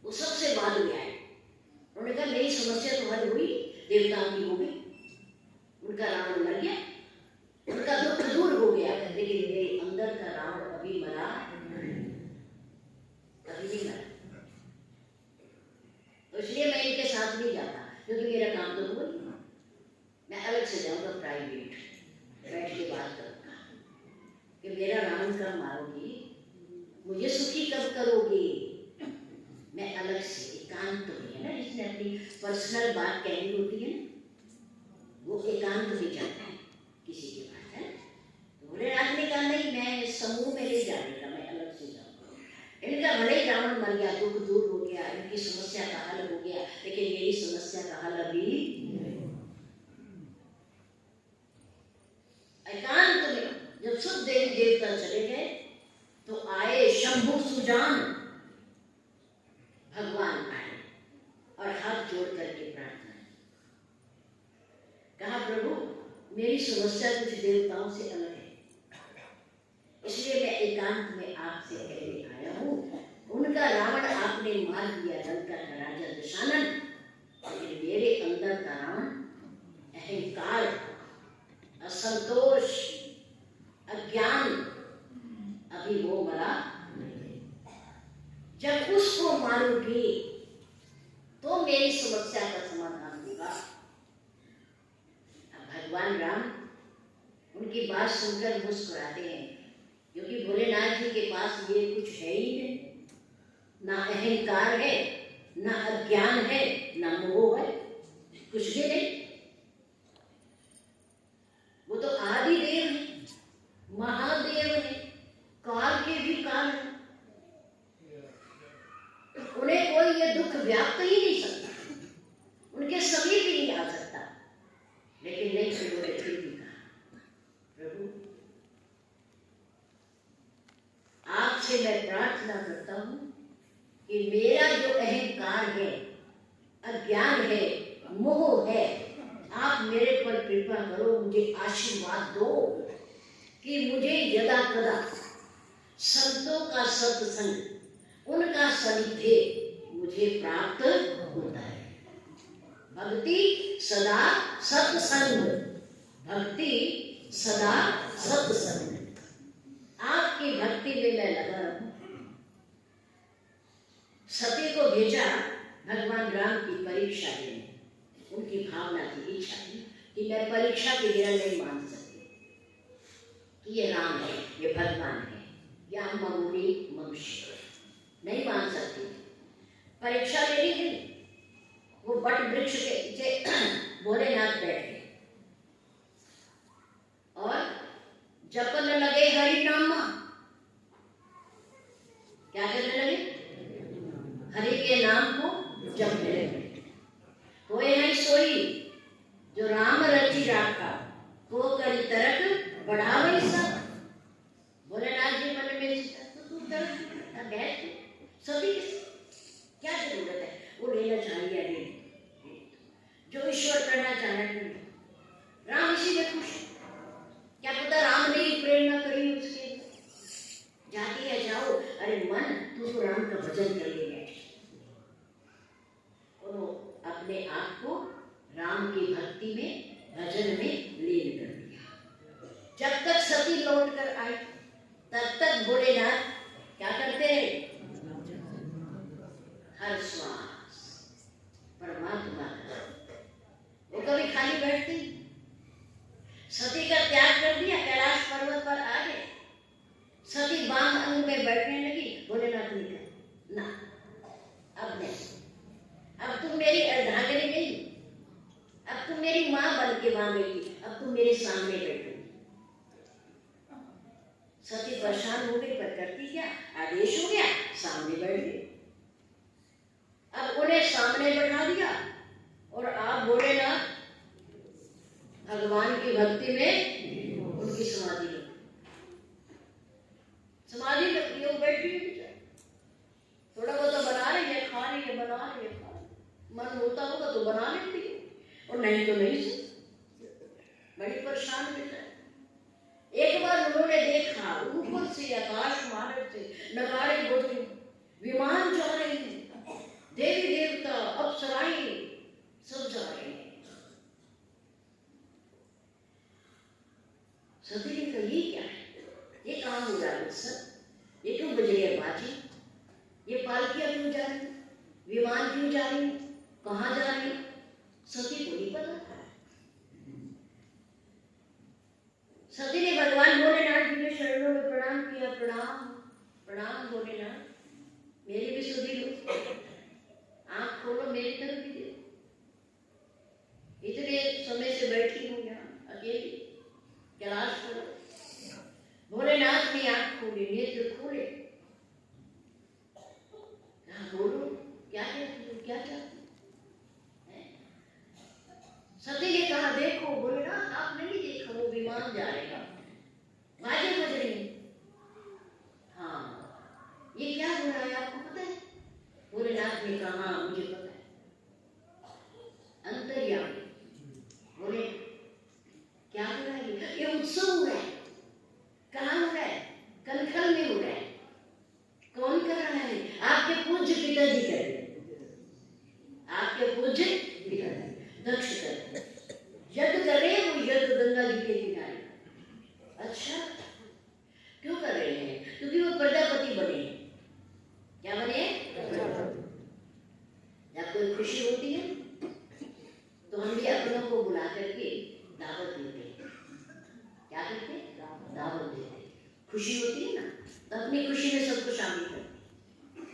Speaker 1: वो सबसे बाद में आए। उन्होंने कहा मेरी समस्या तो हल हुई, देवताओं की हो गई, उनका रावण मर गया, उनका दुख दूर हो गया, लेकिन मेरे अंदर का रावण अभी मरा, अभी नहीं मरा। तो इसलिए मैं इनके साथ नहीं जाता, क्योंकि मेरा काम तो हुआ नहीं। मैं अलग से जाऊंगा, प्राइवेट बैठ के बात करूंगा कि मेरा रावण कब मारोगी, मुझे सुखी कब करोगे। मैं अलग से एकांत में, है ना, जिसने अपनी पर्सनल बात कहनी होती है ना, वो एकांत में जाता है किसी के पास, है। तो भोलेनाथ ने कहा नहीं, मैं समूह में नहीं जाने का, मैं अलग से जाऊंगा। इनका भले ही रावण मर गया, दुख दूर हो गया, इनकी समस्या का हल हो गया, लेकिन मेरी समस्या का हल अभी एकांत में। जब सब देवी देवता चले गए तो आए शंभु सुजान, भगवान आए और हाथ जोड़ करके प्रार्थना, कहा प्रभु मेरी समस्या कुछ देवताओं से अलग है, इसलिए मैं एकांत में आपसे कहने आया हूँ। उनका रावण आपने मार दिया, लंका का राजा दशानन, लेकिन मेरे अंदर का रावण अहंकार, असंतोष, अज्ञान, अभी वो मरा। जब उसको मारूंगी तो मेरी समस्या का समाधान होगा। भगवान राम उनकी बात सुनकर मुस्कुराते हैं, क्योंकि भोलेनाथ जी के पास ये कुछ है ही नहीं, ना अहंकार है, ना अज्ञान है, ना मोह है, कुछ भी नहीं। वो तो आदि देव है, महादेव है, काल के भी काल है, उन्हें कोई ये दुख व्याप्त ही नहीं सकता, उनके समीप भी नहीं आ सकता। लेकिन नहीं, प्रभु ने फिर भी कहा, प्रभु आपसे मैं प्रार्थना करता हूं कि मेरा जो अहंकार है, अज्ञान है, मोह है, आप मेरे पर कृपा करो, मुझे आशीर्वाद दो कि मुझे यदा कदा संतों का सत्संग, उनका सानिध्य मुझे प्राप्त होता है। भक्ति सदा सत्संग, भक्ति सदा सत्संग। आपकी भक्ति में मैं लगा रहूं। सती को भेजा भगवान राम की परीक्षा लेने, उनकी भावना थी, इच्छा थी कि मैं परीक्षा के बिना नहीं मान सकती कि ये राम है, ये भगवान है, या मामूली मनुष्य, नहीं मान सकती। परीक्षा लेनी थी, वो बट वृक्ष के नीचे भोलेनाथ बैठे और जपन लगे हरि नाम। क्या करने लगे? हरि के नाम को जब मिले होए हैं सोई जो राम रची राखा को करी तरक बढ़ावे सब। भोलेनाथ जी मन में तो तू तरक बैठ सभी क्या जरूरत है, वो लेना चाहिए अभी जो ईश्वर करना चाहते हैं। राम इसी में खुश है। क्या पता राम ने ही प्रेरणा करी उसके जाती है जाओ, अरे मन तू तो राम का भजन कर ले बैठे। अपने आप को राम की भक्ति में भजन में लीन कर दिया। जब तक सती लौट कर आई तब तक भोलेनाथ क्या करते रहे, हर श्वास परमात्मा का। वो कभी खाली बैठती, सती का त्याग कर दिया, कैलाश पर्वत पर आ गए, सती बाम अंग में बैठने लगी। भोलेनाथ ने कहा ना अब नहीं, अब तुम मेरी अर्धांगिनी नहीं, अब तुम मेरी मां बन के मांगेगी, अब तुम मेरे सामने बैठोगी। सती परेशान हो गई, पर करती क्या, आदेश हो गया, सामने बैठ गई। अब उन्हें सामने बैठा दिया और आप भोलेनाथ भगवान की भक्ति में उनकी समाधि लगी, समाधि लगी, वो बैठी हुई थोड़ा बहुत तो बना रही है, खा रही है, बना रही है, मन होता होगा तो बना लेती है, और नहीं तो नहीं से बड़ी परेशान हो जाए। एक बार उन्होंने देखा ऊपर से आकाश मार्ग से नगाड़े बज रहे, विमान जा रहे हैं, देवी देवता अप्सराएं सब जा रहे हैं। सती ने कहा ये क्या है, ये कहाँ हो रहा है सब, ये क्यों बज रही है बाजी, ये पालकियां क्यों जा रही, विमान क्यों जा रही, कहाँ जा रही, सती को नहीं पता। सती ने भगवान भोलेनाथ जी के शरणों में प्रणाम किया, प्रणाम प्रणाम भोलेनाथ, मेरी भी सुधी लो, आंख खोलो, मेरी तरफ भी देखो, इतने समय से बैठी हूँ यहाँ अकेली कैलाश पर। भोलेनाथ ने आंख खोली, नेत्र खोले, बोलो क्या कहती हो, क्या चाहती हो। सती ने कहा देखो भोलेनाथ आप नहीं देखा, वो विमान जा रहेगा, बाजे बज रही, हाँ ये क्या हो रहा है आपको पता है। भोलेनाथ ने कहा हाँ मुझे पता है। अंतर्यामी बोले क्या हो रहा है, ये उत्सव हो रहा है, कहाँ हो रहा है, कनखल में हो रहा है, कौन कर रहा है, आपके पूज्य पिताजी कर रहे हैं, आपके पूज्य पिताजी दक्ष कर रहे हैं, यज्ञ कर रहे हैं, वो यज्ञ गंगा जी के किनारे। अच्छा क्यों कर रहे हैं, क्योंकि वो प्रजापति बने हैं। क्या बने, जब कोई खुशी होती है तो हम भी अपनों को बुला करके दावत देते हैं, क्या करते हैं, दावत देते हैं। खुशी होती है ना तो अपनी खुशी में सबको शामिल करते हैं।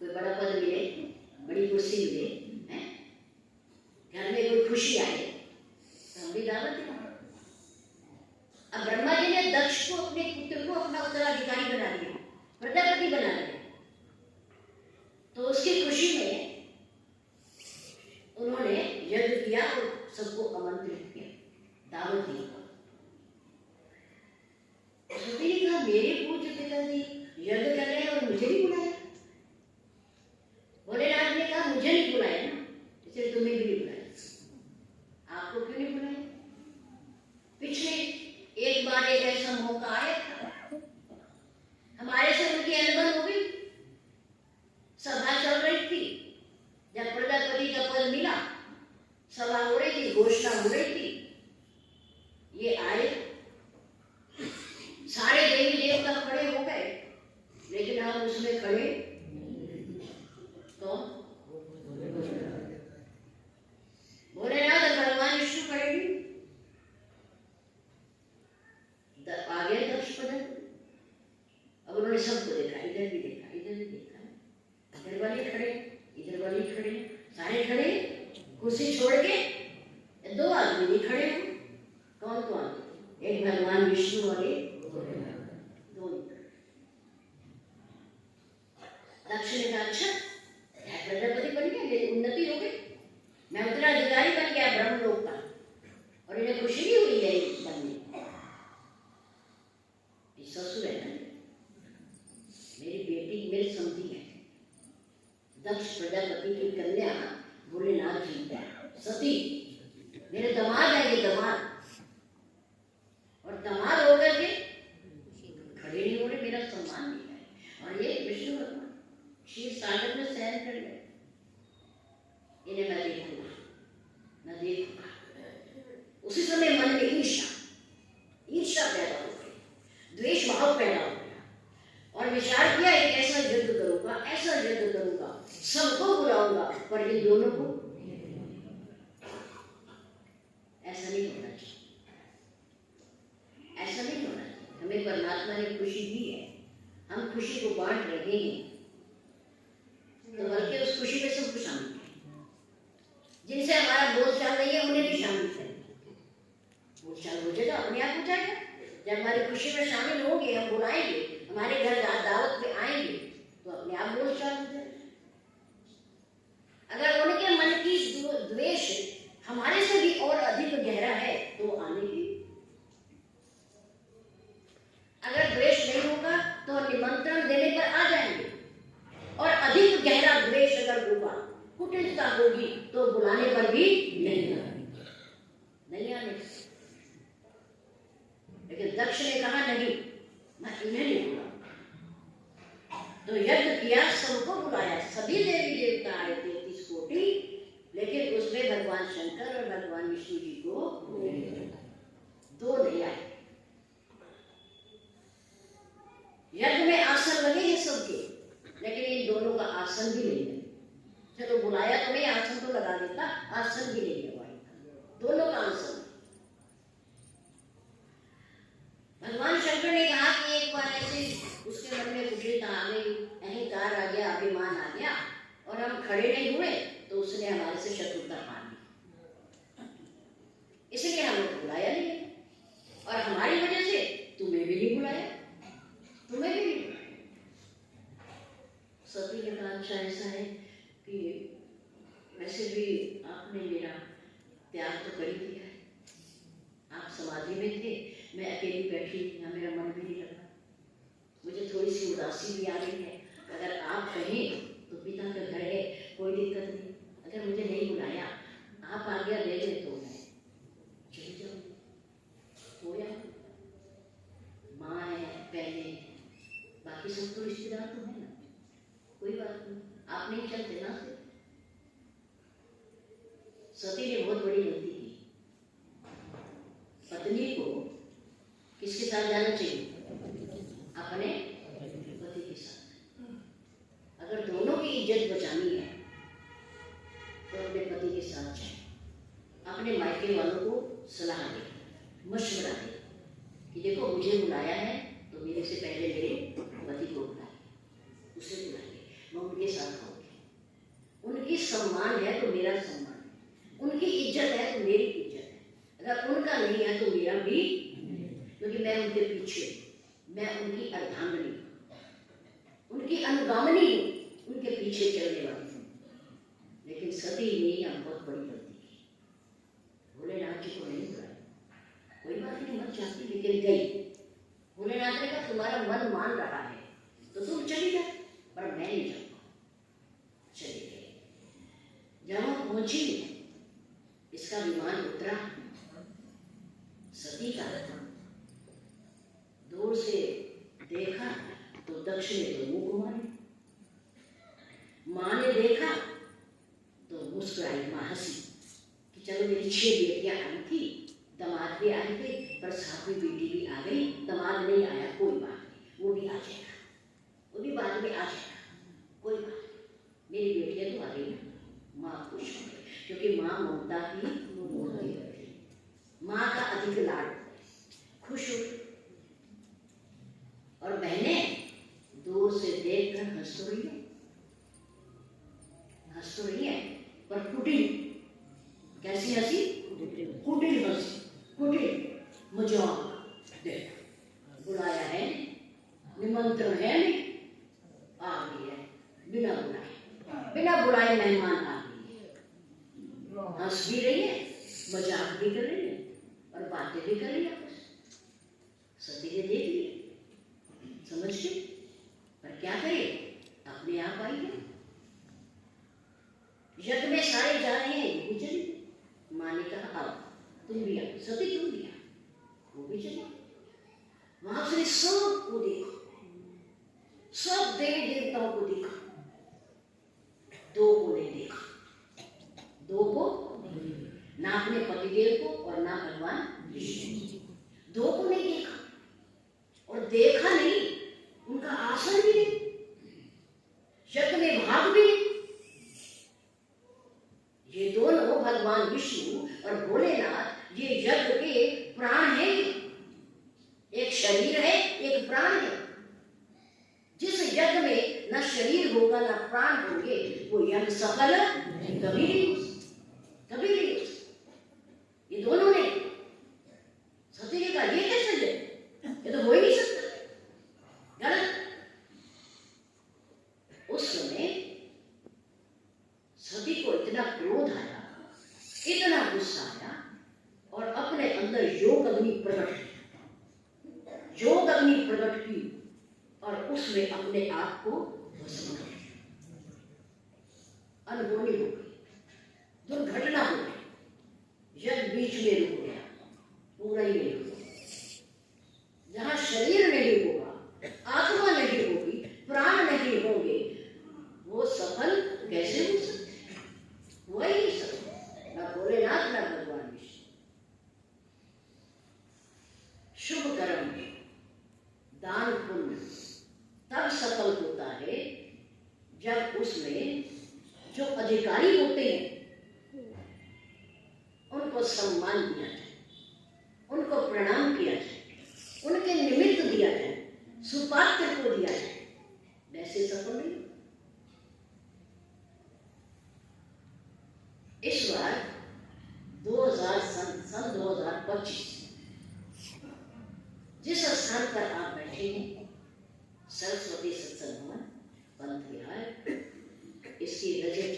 Speaker 1: कोई बड़ा पद मिले, बड़ी कुर्सी मिले, हैं, घर में कोई खुशी आए तो हम भी दावत दें। अब ब्रह्मा जी ने दक्ष को, अपने पुत्र को अपना उत्तराधिकारी बना दिया, प्रजापति बना दिया, तो उसकी खुशी में उन्होंने यज्ञ किया और सबको आमंत्रित किया, दावत दी। सती ने कहा मेरे पूज्य पिताजी यज्ञ कर रहे हैं और मुझे नहीं बुलाया। भोलेनाथ ने कहा मुझे नहीं बुलाया ना, इसलिए तुम्हें भी नहीं बुलाया। आपको क्यों नहीं बुलाया, पिछले एक बार एक ऐसा मौका आया था, हमारे से उनकी अनबन हो गई, सभा चल रही थी, जब प्रजापति का पद मिला, सभा हो रही थी, घोषणा हो रही थी, ये आए, सारे देवी देवता खड़े हो गए, लेकिन हम उसमें खड़े तो भोलेनाथ और भगवान विष्णु खड़े नहीं। आ गया दक्ष पदन, अब उन्होंने सबको देखा, इधर भी देखा, इधर भी देखा, इधर वाले खड़े, इधर वाले खड़े, सारे खड़े, कुर्सी छोड़ के दो आदमी नहीं खड़े हो, कौन कौन, एक भगवान विष्णु और एक दोनों। दक्ष ने कहा अच्छा प्रजापति दक्ष प्रजापति की कन्या भोलेनाथ जी सती, मेरे दामाद है ये दामाद, और दामाद होकर के खड़े नहीं हो रहे, मेरा सम्मान नहीं है। और ये विष्णु भगवान क्षीर सागर में शयन कर गए, इन्हें मैं देखूंगा, मैं देखूंगा। उसी समय मन में ईर्ष्या पैदा हो गई, द्वेष भाव पैदा हो गया, और विचार किया एक ऐसा युद्ध करूंगा, ऐसा युद्ध करूंगा, सबको बुलाऊंगा, पर इन दोनों को ऐसा नहीं होना चाहिए, ऐसा नहीं होना चाहिए। हमें परमात्मा ने खुशी दी है, हम खुशी को बांट रहे हैं, तो बल्कि उस खुशी में सबको शामिल करें। जिनसे हमारा बोलचाल नहीं है उन्हें भी शामिल करें, बोलचाल हो जाएगा, अपने आप हो जाएगा। जब हमारी खुशी में शामिल होंगे, हम बुलाएंगे, हमारे घर दावत पे आएंगे, तो अपने आप बोलचाल हो जाएगा। अगर उनके मन की द्वेष हमारे से भी और अधिक गहरा है तो आनेगी। अगर द्वेष नहीं होगा तो निमंत्रण देने पर आ जाएंगे, और अधिक गहरा द्वेष अगर होगा, कुटिलता होगी, तो बुलाने पर भी नहीं आने। लेकिन दक्ष ने कहा नहीं, मैं इन्हें नहीं बुलाऊंगा। तो यज्ञ किया, सबको बुलाया, सभी देवी देवता आए थे 30 कोटि, लेकिन उसमें भगवान शंकर और भगवान विष्णु जी को दो नहीं आए। यज्ञ में आसन लगे हैं सबके, लेकिन इन दोनों का आसन भी नहीं है। चलो बुलाया तो नहीं, आसन तो लगा देता, आसन भी नहीं लगवाया, दोनों का आसन। भगवान शंकर ने कहा कि एक बार ऐसे उसके मन में कुटिलता आ गई, अहंकार आ गया, अभिमान आ गया, और हम खड़े नहीं हुए, तो उसने हमारे से शत्रुता मान ली, इसलिए हमें बुलाया नहीं, और हमारी वजह से तुम्हें भी नहीं बुलाया, तुम्हें भी नहीं बुलाया। सती ने कहा अच्छा ऐसा है कि वैसे भी आपने मेरा त्याग तो कर ही दिया है, आप समाधि में थे, मैं अकेली बैठी, यहाँ मेरा मन भी नहीं लगा, मुझे थोड़ी सी उदासी भी आ रही है। अगर आप कहें तो पिता का घर है, कोई दिक्कत नहीं, अगर मुझे नहीं बुलाया, आप आज्ञा दे दे तो मैं चली जाऊंगी, होया माँ है, बहने, बाकी सब तो रिश्तेदार तो है ना, कोई बात नहीं, आप नहीं चलते ना से। सती ने बहुत बड़ी गलती की। पत्नी को किसके साथ जाना चाहिए? अपने पति के साथ। अगर दोनों की इज्जत बचानी है तो अपने पति के साथ जाए, अपने मायके वालों को सलाह दे, मशवरा दे कि देखो मुझे बुलाया है तो मेरे से पहले मेरे पति को बुलाए, उसे बुलाइए, मैं उनके साथ आऊँगी। उनकी सम्मान है तो मेरा सम्मान है, उनकी इज्जत है तो मेरी इज्जत है, अगर उनका नहीं है तो मेरा भी, क्योंकि मैं उनके पीछे, मैं उनकी अर्धांगिनी, उनकी अनुगामिनी हूँ, उनके पीछे चलने वाली हूँ। लेकिन सती ने यहाँ बहुत बड़ी गलती की, भोलेनाथ जी को नहीं बुलाया। कोई बात नहीं, मत चाहती, लेकिन गई। भोलेनाथ ने कहा तुम्हारा मन मान रहा है तो तुम चली जाओ, पर मैं नहीं जाऊंगा। चली गई। जब वो पहुंची, इसका विमान उतरा, सती का दूर से देखा तो दक्ष ने तो मुंह घुमाया, माँ ने देखा तो मुस्कुराई, माँ हंसी कि चलो मेरी 6 बेटियां आई थी, दामाद भी आए थे, पर साथ में बेटी भी आ गई, दामाद नहीं आया, कोई बात नहीं, वो भी आ जाएगा, वो भी बाद में आ जाएगा, कोई बात नहीं, मेरी बेटियां तो आ गई ना। माँ खुश हो गई, क्योंकि माँ ममता की मूर्ति है, माँ का अधिक लाड, खुश हो गई। और बहनें दूर से देखकर हंस तो रही है, हंस तो रही है, पर कुटिल, कैसी हंसी? कुटिल हंसी, कुटिल मजाक। देख बुलाया है, निमंत्रण है, आ गई है, बिना बुलाए मेहमान आ गई है, हंस भी रही है, मजाक भी कर रही है, और बातें भी कर रही है। सती ने देख लिया, समझ के, पर क्या करे, अपने आप आई है, सबको देखा, सब देवी देवताओं को देखा, दो को नहीं देखा, दो को ना अपने पतिदेव को और ना भगवान विष्णु, दो को नहीं देखा। और देखा नहीं, उनका आसन भी नहीं, यज्ञ में भाग भी नहीं। ये दोनों भगवान विष्णु और भोलेनाथ ये यज्ञ के प्राण हैं। एक शरीर है, एक प्राण है। जिस यज्ञ में न शरीर होगा न प्राण होंगे वो यज्ञ सफल कभी नहीं, कभी नहीं। ये दोनों ने सती जी का ये कैसे है, ये तो हो ही नहीं सकता, गलत। उस समय सती को इतना क्रोध आया, इतना गुस्सा आया और अपने अंदर योग अग्नि प्रकट की, योग अग्नि प्रकट की और उसमें अपने आप को भस्म कर दिया। अनहोनी हो गई, दुर्घटना हो गई, यज्ञ बीच में रुक गया, पूरा ही नहीं हुआ। जहां शरीर नहीं होगा, आत्मा नहीं होगी, प्राण नहीं होंगे, वो सफल कैसे हो सकते? हुआ ही नहीं सकता, ना भोलेनाथ ना भगवान विष्णु। शुभ कर्म, दान पुण्य तब सफल होता है जब उसमें जो अधिकारी होते हैं उनको सम्मान दिया जाए, उनको प्रणाम किया जाए, उनके निमित्त दिया जाए, सुपात्र को दिया जाए, वैसे सफल नहीं। इस बार 2025 जिस स्थान पर आप बैठे हैं, सरस्वती सत्संग भवन पंथ विहार, इसकी रजत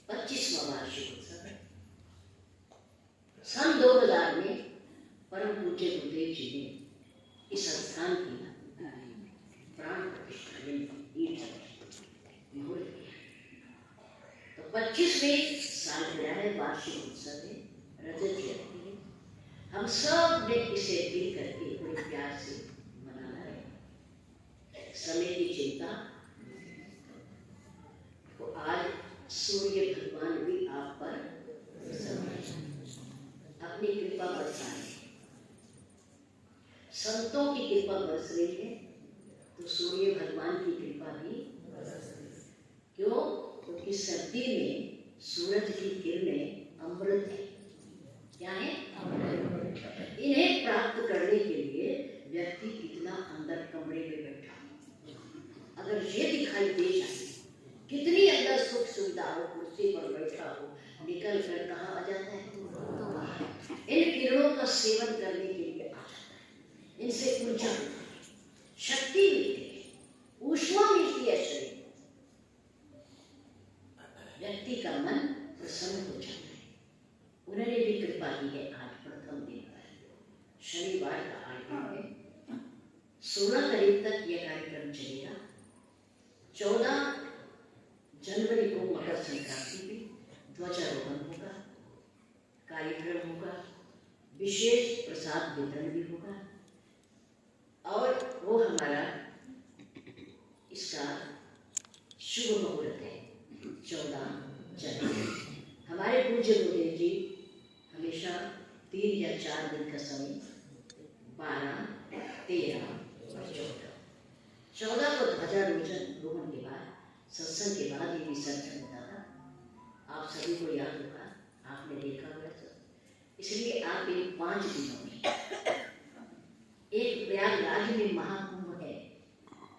Speaker 1: 25वां वार्षिक उत्सव है। सन 2000 में परम पूज्य गुरुदेव जी ने इस स्थान की प्राण प्रतिष्ठा मुहूर्त किया। तो 25वें सालगिरह है, वार्षिक उत्सव है, रजत जयंती है। हम सब ने इसे दिल करके बड़े प्यार से मनाना है। समय की चिंता तो आज सूर्य भगवान भी आप पर अपनी कृपा बरसाए। संतों की कृपा बरस रही है तो सूर्य भगवान की कृपा भी क्यों? क्योंकि सर्दी में सूरज की किरणें अमृत है। क्या है? अमृत। इन्हें प्राप्त करने के लिए व्यक्ति कितना अंदर कमरे में बैठा, अगर ये दिखाई दे जाए कितनी अंदर सुख सुविधा हो, कुर्सी पर बैठा हो, निकल कर कहाँ आ जाता है? इन किरणों का सेवन करने के लिए आ जाता है। इनसे ऊर्जा शक्ति मिलती है, ऊष्मा मिलती है, शरीर व्यक्ति का मन प्रसन्न हो जाता है। उन्होंने भी कृपा की है। आज प्रथम दिन पर शनिवार का आज दिन है। 16 तारीख तक यह कार्यक्रम चलेगा। 14 जनवरी को मकर संक्रांति पे ध्वजारोहण होगा, कार्यक्रम होगा, विशेष प्रसाद वितरण भी होगा और वो हमारा इसका शुभ मुहूर्त है 14 जनवरी। हमारे पूज्य गुरुदेव जी हमेशा 3 या 4 दिन का समय 12, 13 और 14 को ध्वजारोहण के बाद, सत्संग के बाद ये विसर्जन होता था। आप सभी को याद होगा, आपने देखा होगा सब। इसलिए आप इन 5 दिनों में, एक प्रयागराज में महाकुंभ है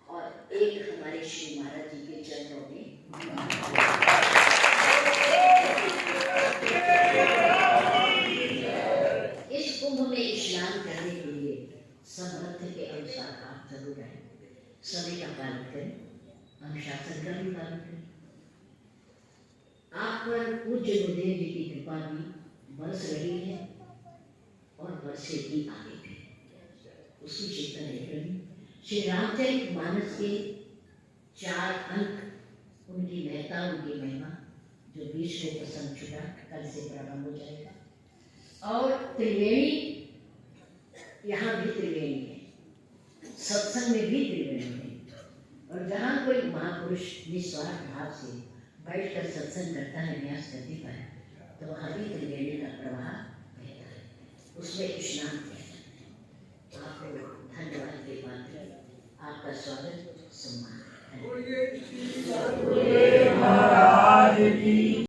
Speaker 1: और एक हमारे श्री महाराज जी के चरणों में इस कुंभ में स्नान करने के लिए समर्थ के अनुसार आप जरूर रहें, समय का पालन करें, अनुशासन का भी पालन करें। आप पर पूज्य गुरुदेव जी की कृपा भी बरस रही है और बरसेगी आगे भी, उसकी चिंता नहीं करनी। श्री रामचरित मानस के 4 अंक, उनकी महत्ता, उनकी महिमा जो 20 को प्रसंग छुटा, कल से प्रारंभ हो जाएगा। और त्रिवेणी, यहाँ भी त्रिवेणी है सत्संग में भी त्रिवेणी है। और जहाँ कोई महापुरुष निस्वार्थ भाव से बैठकर सत्संग करता है न्यास गति पर, तो वहाँ भी त्रिवेणी का प्रवाह बहता है, उसमें स्नान किया जाता है। आपको धन्यवाद के पात्र, आपका स्वागत सम्मान।
Speaker 2: महाराज की